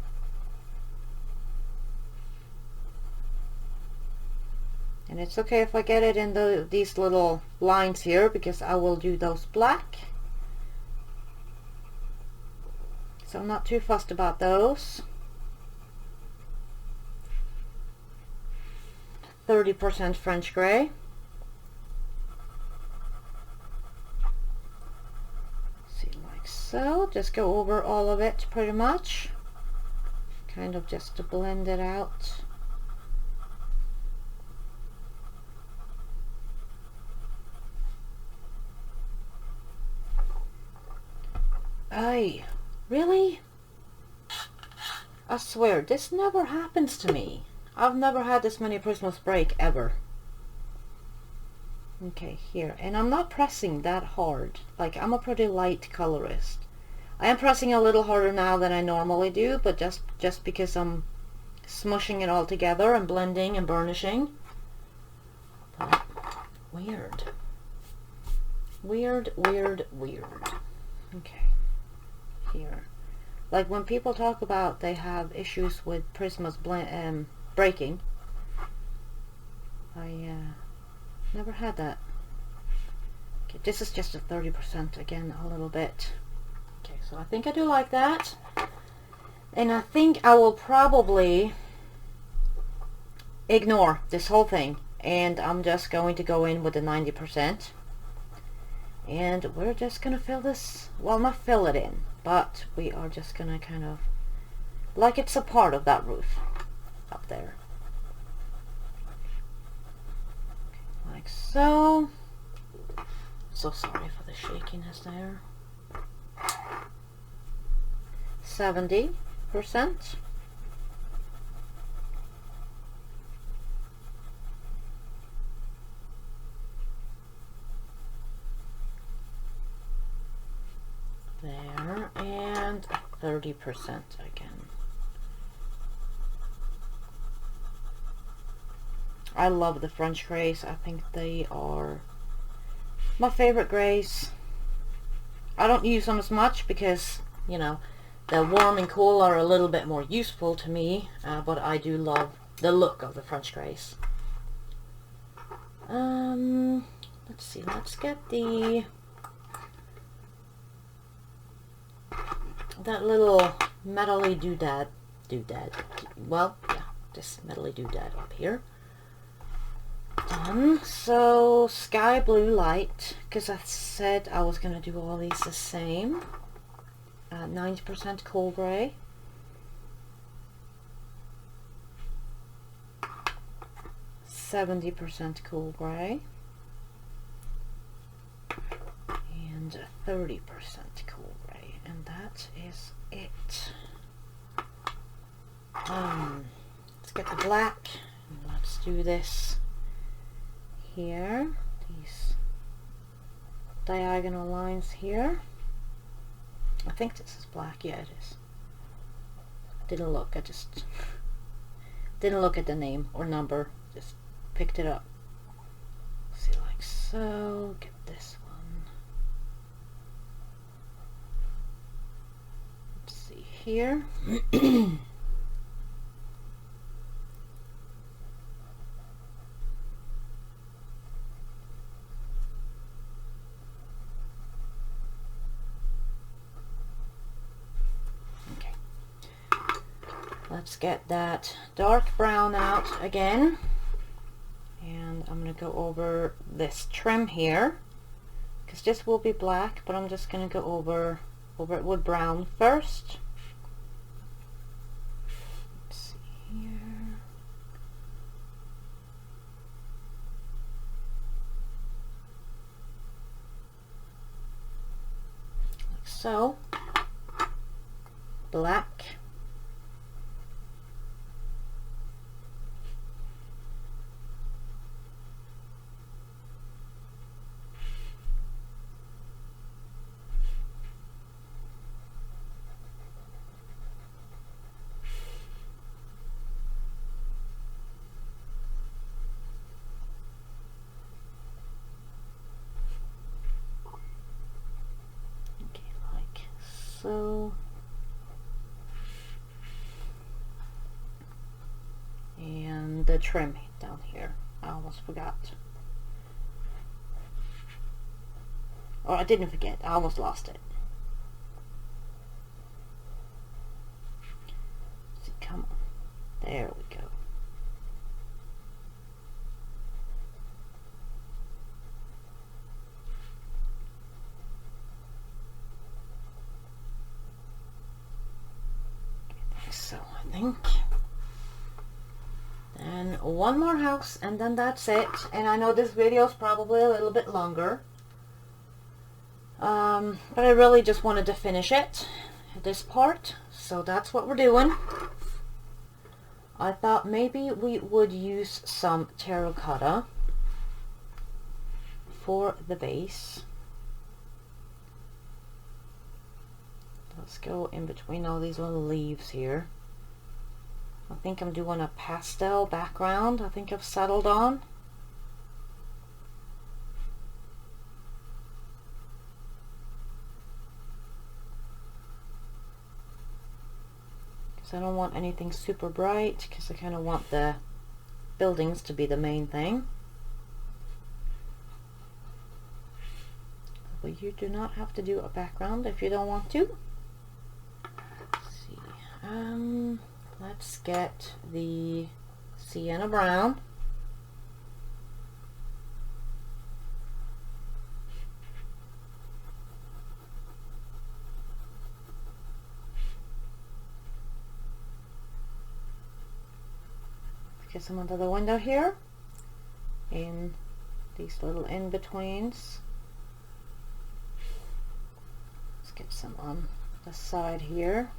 And it's okay if I get it in these little lines here, because I will do those black. So I'm not too fussed about those. 30% French gray. See, like so. Just go over all of it pretty much. Kind of just to blend it out. Ay, really? I swear, this never happens to me. I've never had this many Christmas break ever. Okay, here. And I'm not pressing that hard. Like, I'm a pretty light colorist. I am pressing a little harder now than I normally do, but just because I'm smushing it all together and blending and burnishing. But weird. Weird, weird, weird. Okay. Here, like when people talk about they have issues with Prisma's breaking, I never had that. Okay, this is just a 30% again, a little bit. Okay, so I think I do like that, and I think I will probably ignore this whole thing, and I'm just going to go in with the 90%, and we're just gonna fill this, well, not fill it in, but we are just gonna kind of, like it's a part of that roof up there. Okay, like so. So sorry for the shakiness there. 70%. There, and 30% again. I love the French grays. I think they are my favorite grays. I don't use them as much because, you know, the warm and cool are a little bit more useful to me, but I do love the look of the French grays. Let's see, let's get that little metally doodad, well, yeah, this metally doodad up here. Done. So sky blue light, because I said I was going to do all these the same. 90% cool gray. %70 cool gray. And 30% cool gray. And that is it. Let's get the black. And let's do this here. These diagonal lines here. I think this is black. Yeah, it is. Didn't look. I just didn't look at the name or number. Just picked it up. See, like so. Get this one. Let's see here. Let's get that dark brown out again. And I'm going to go over this trim here, because this will be black, but I'm just going to go over it with brown first. Let's see here. Like so. Black. So, and the trim down here, I almost forgot. Or I didn't forget, I almost lost it. So, come on, there we go. So I think then one more house and then that's it. And I know this video is probably a little bit longer, but I really just wanted to finish it, this part, so that's what we're doing. I thought maybe we would use some terracotta for the base. Let's go in between all these little leaves here. I think I'm doing a pastel background. I think I've settled on. Because I don't want anything super bright, because I kind of want the buildings to be the main thing. But you do not have to do a background if you don't want to. Let's get the Sienna Brown. Get some under the window here, in these little in-betweens. Let's get some on the side here.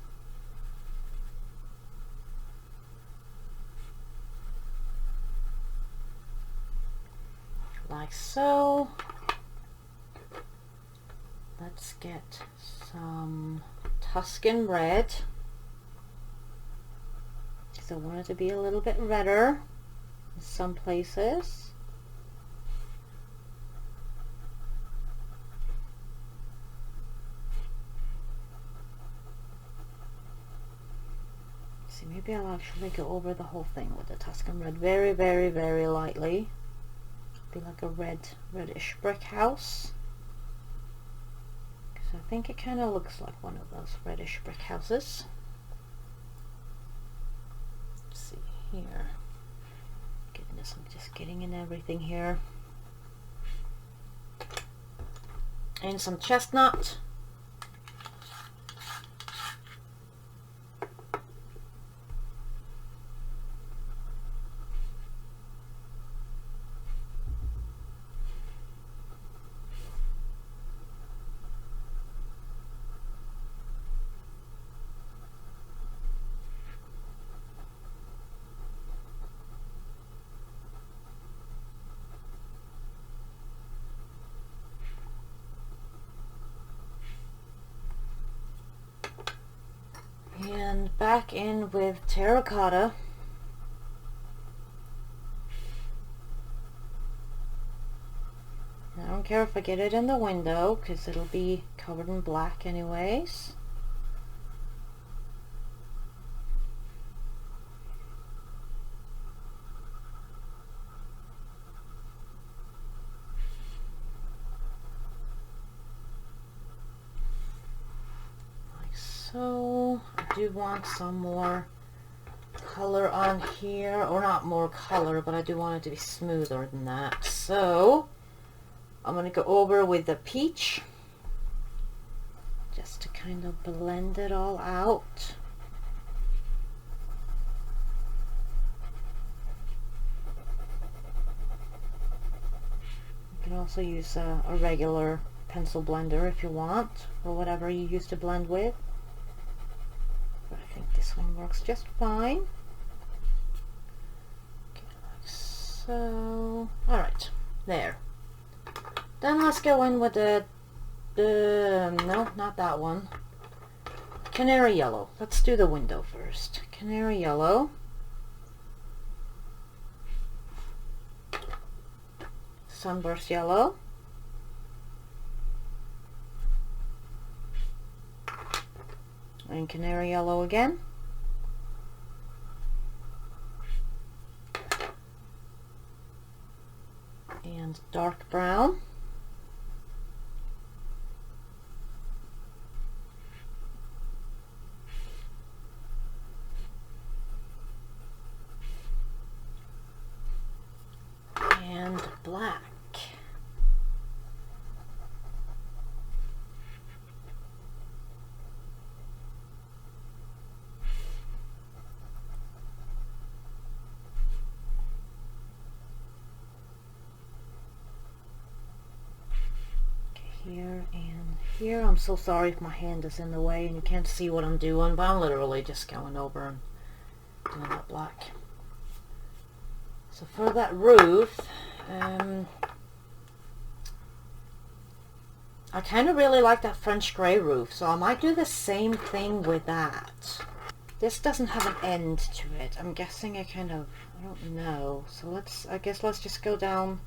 Like so. Let's get some Tuscan red, because I want it to be a little bit redder in some places. See, maybe I'll actually go over the whole thing with the Tuscan red very, very, very lightly. Be like a reddish brick house, because I think it kind of looks like one of those reddish brick houses. Let's see here. Goodness, I'm just getting in everything here. And some chestnut. And back in with terracotta. I don't care if I get it in the window, because it'll be covered in black anyways. So I do want some more color on here, or not more color, but I do want it to be smoother than that. So I'm going to go over with the peach just to kind of blend it all out. You can also use a regular pencil blender if you want, or whatever you used to blend with. But I think this one works just fine. Okay, like so. Alright, there. Then let's go in with the no, not that one. Canary Yellow. Let's do the window first. Canary Yellow. Sunburst Yellow. And Canary Yellow again. And dark brown. And black. Here and here. I'm so sorry if my hand is in the way and you can't see what I'm doing, but I'm literally just going over and doing that black. So for that roof, I kind of really like that French grey roof, so I might do the same thing with that. This doesn't have an end to it. I'm guessing I don't know. So I guess let's just go down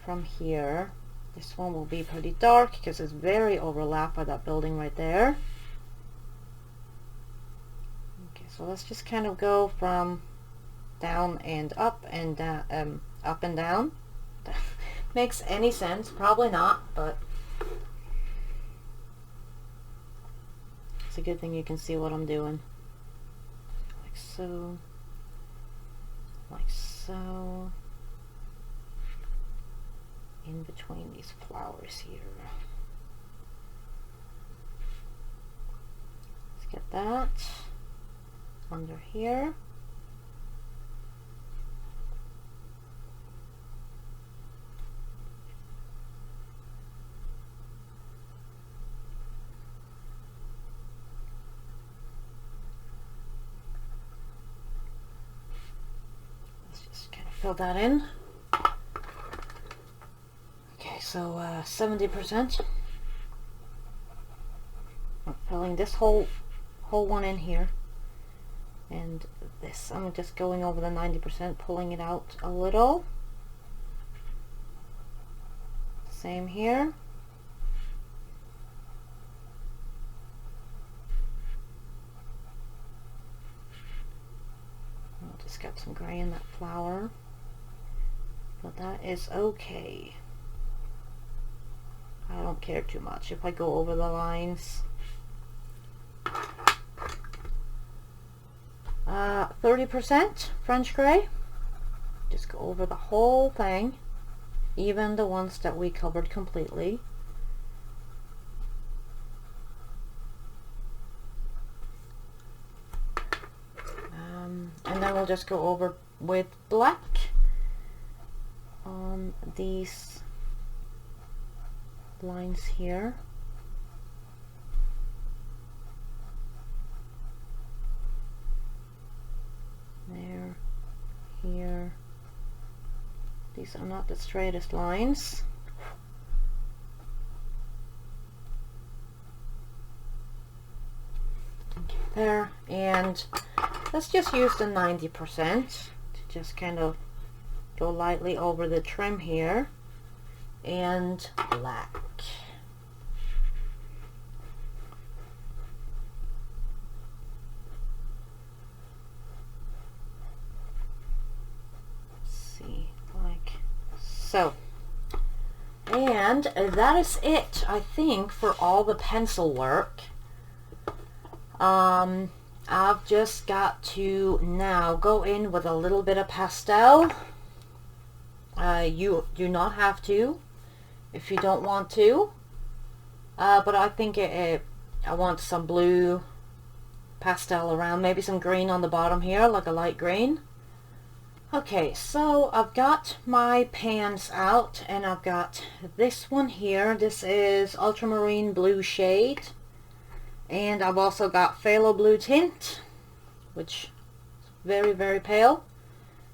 from here. This one will be pretty dark because it's very overlapped by that building right there. Okay, so let's just kind of go from down and up and down, up and down. Makes any sense? Probably not, but it's a good thing you can see what I'm doing. Like so, like so. In between these flowers here. Let's get that under here. Let's just kind of fill that in. So 70%. I'm filling this whole one in here, and this I'm just going over the 90%, pulling it out a little. Same here. I'll just got some gray in that flower, but that is okay. I don't care too much if I go over the lines. 30% French grey. Just go over the whole thing, even the ones that we covered completely. And then we'll just go over with black on these lines here. There, here. These are not the straightest lines. There, and let's just use the 90% to just kind of go lightly over the trim here. And black. Let's see, like so. And that is it, I think, for all the pencil work. I've just got to now go in with a little bit of pastel. You do not have to if you don't want to, but I think I want some blue pastel around, maybe some green on the bottom here, like a light green. Okay, so I've got my pans out, and I've got this one here. This is Ultramarine blue shade, and I've also got Phthalo blue tint, which is very, very pale.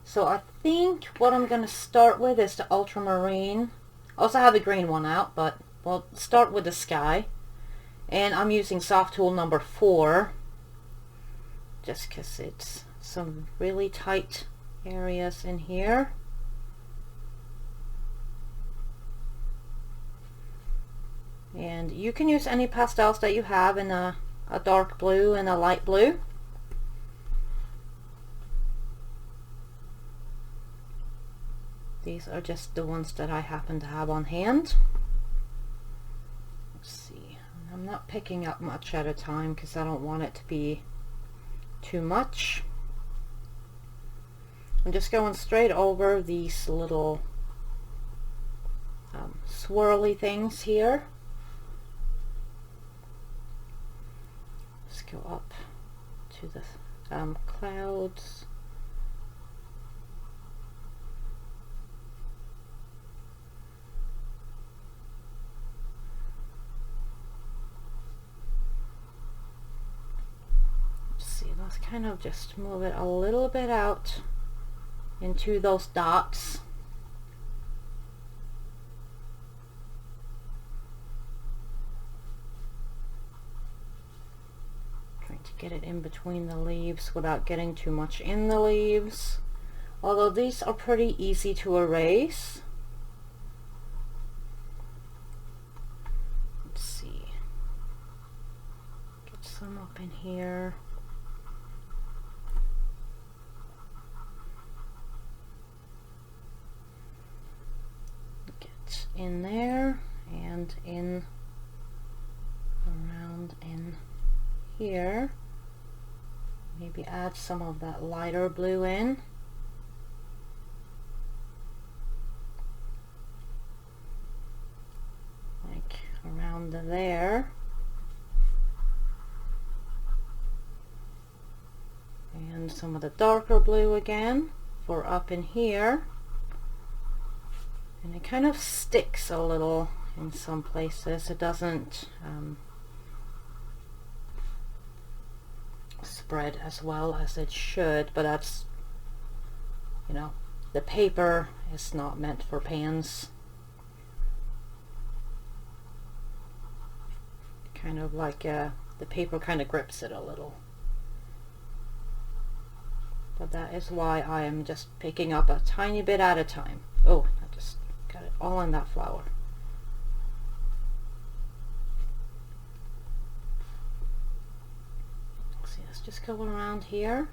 So I think what I'm going to start with is the Ultramarine. I also have the green one out, but we'll start with the sky. And I'm using soft tool number 4, just because it's some really tight areas in here. And you can use any pastels that you have in a dark blue and a light blue. These are just the ones that I happen to have on hand. Let's see. I'm not picking up much at a time because I don't want it to be too much. I'm just going straight over these little swirly things here. Let's go up to the clouds. Let's kind of just move it a little bit out into those dots. Trying to get it in between the leaves without getting too much in the leaves. Although these are pretty easy to erase. Let's see. Get some up in here. In there and in around in here. Maybe add some of that lighter blue in. Like around there. And some of the darker blue again for up in here. And it kind of sticks a little in some places. It doesn't spread as well as it should, but that's, you know, the paper is not meant for pans. Kind of like the paper kind of grips it a little. But that is why I am just picking up a tiny bit at a time. Oh, I just got it all in that flower. See, let's just go around here.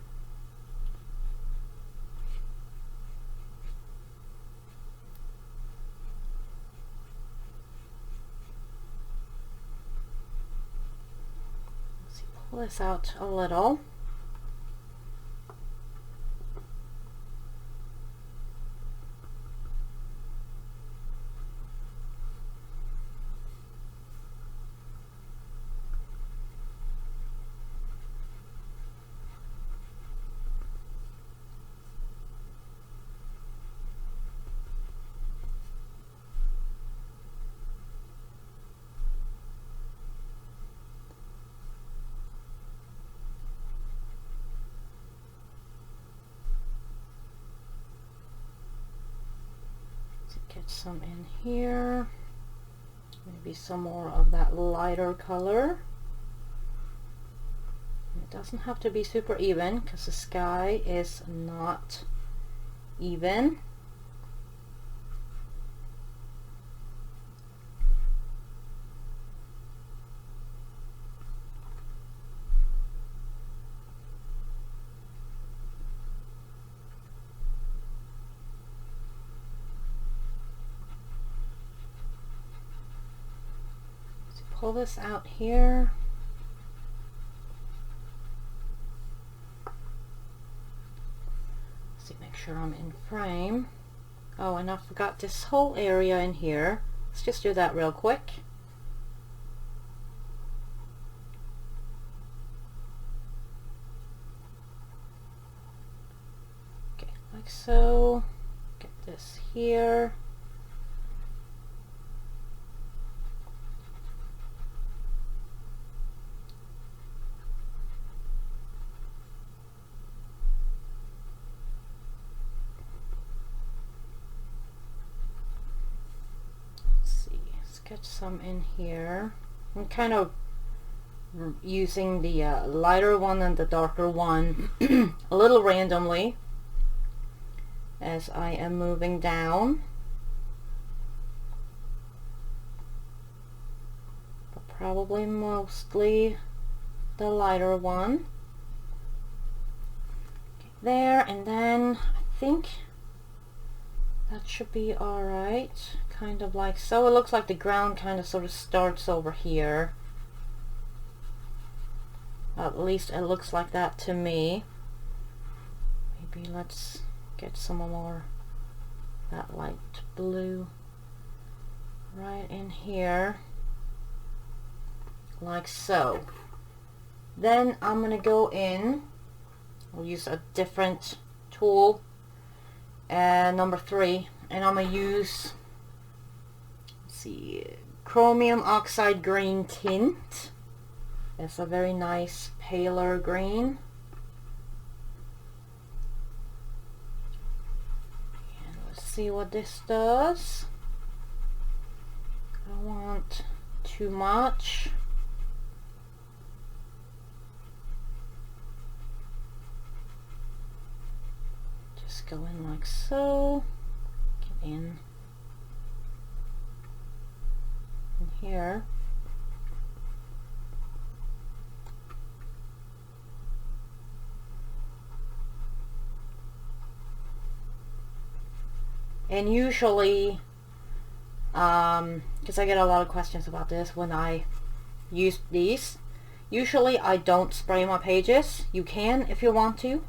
Let's see, pull this out a little. Get some in here, maybe some more of that lighter color. It doesn't have to be super even because the sky is not even. Pull this out here. some in frame. Oh, and I forgot this whole area in here. Let's just do that real quick. Okay, like so. Get this here. Get some in here. I'm kind of using the lighter one and the darker one a little randomly as I am moving down, but probably mostly the lighter one. Okay, there, and then I think that should be alright. Kind of like so. It looks like the ground kind of sort of starts over here. At least it looks like that to me. Maybe let's get some more that light blue right in here. Like so. Then I'm going to go in. I'll use a different tool. Number 3. And I'm going to use, see, Chromium Oxide Green Tint. It's a very nice paler green. And let's see what this does. I don't want too much. Just go in like so. Get in here. And usually, because I get a lot of questions about this when I use these, usually I don't spray my pages. You can if you want to.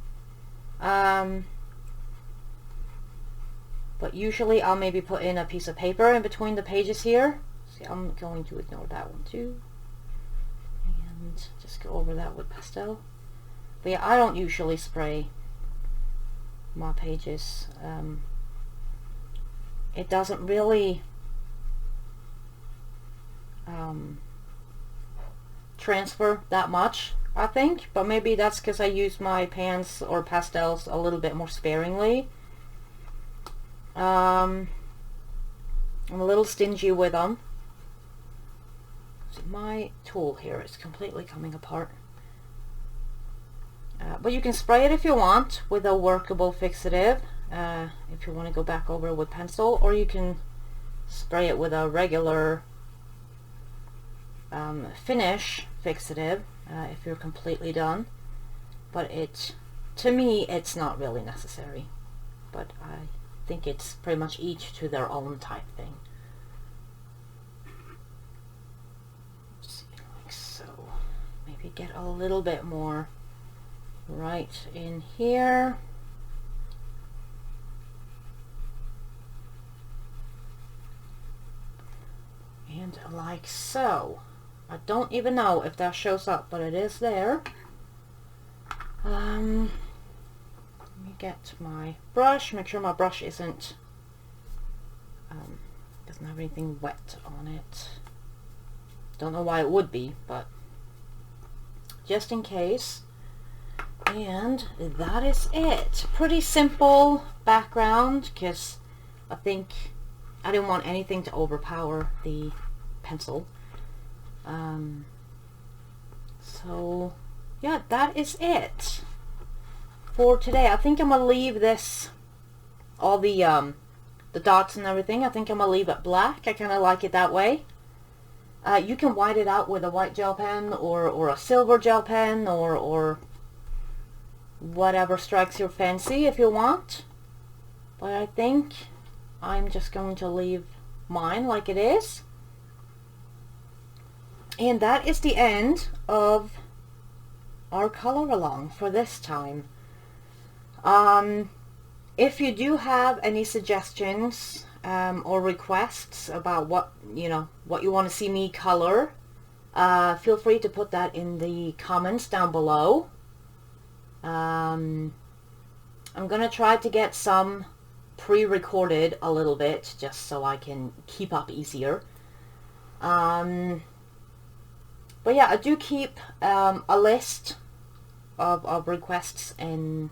But usually I'll maybe put in a piece of paper in between the pages here. See, I'm going to ignore that one too. And just go over that with pastel. But yeah, I don't usually spray my pages. It doesn't really transfer that much, I think. But maybe that's because I use my pans or pastels a little bit more sparingly. I'm a little stingy with them. So my tool here is completely coming apart. But you can spray it if you want with a workable fixative, if you want to go back over with pencil, or you can spray it with a regular finish fixative if you're completely done. But to me, it's not really necessary. But I think it's pretty much each to their own type thing. Let's see, like so. Maybe get a little bit more right in here. And like so. I don't even know if that shows up, but it is there. Let me get my brush, make sure my brush isn't doesn't have anything wet on it. Don't know why it would be, but just in case. And that is it. Pretty simple background, because I think I didn't want anything to overpower the pencil. So yeah, that is it for today. I think I'm gonna leave this, all the dots and everything, I think I'm gonna leave it black. I kind of like it that way. You can white it out with a white gel pen or a silver gel pen or whatever strikes your fancy if you want. But I think I'm just going to leave mine like it is. And that is the end of our color along for this time. If you do have any suggestions or requests about what you want to see me color, feel free to put that in the comments down below. I'm gonna try to get some pre-recorded a little bit just so I can keep up easier. But yeah, I do keep a list of requests and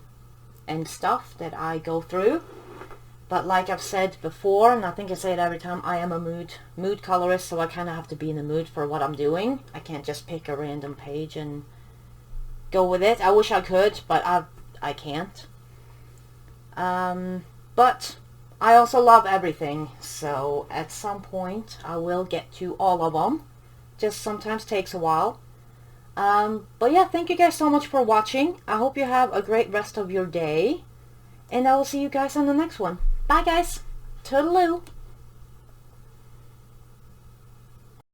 stuff that I go through. But like I've said before, and I think I say it every time, I am a mood colorist, so I kind of have to be in the mood for what I'm doing. I can't just pick a random page and go with it. I wish I could, but I can't. But I also love everything, so at some point I will get to all of them. Just sometimes takes a while. But yeah, thank you guys so much for watching. I hope you have a great rest of your day, and I will see you guys on the next one. Bye guys. Toodaloo.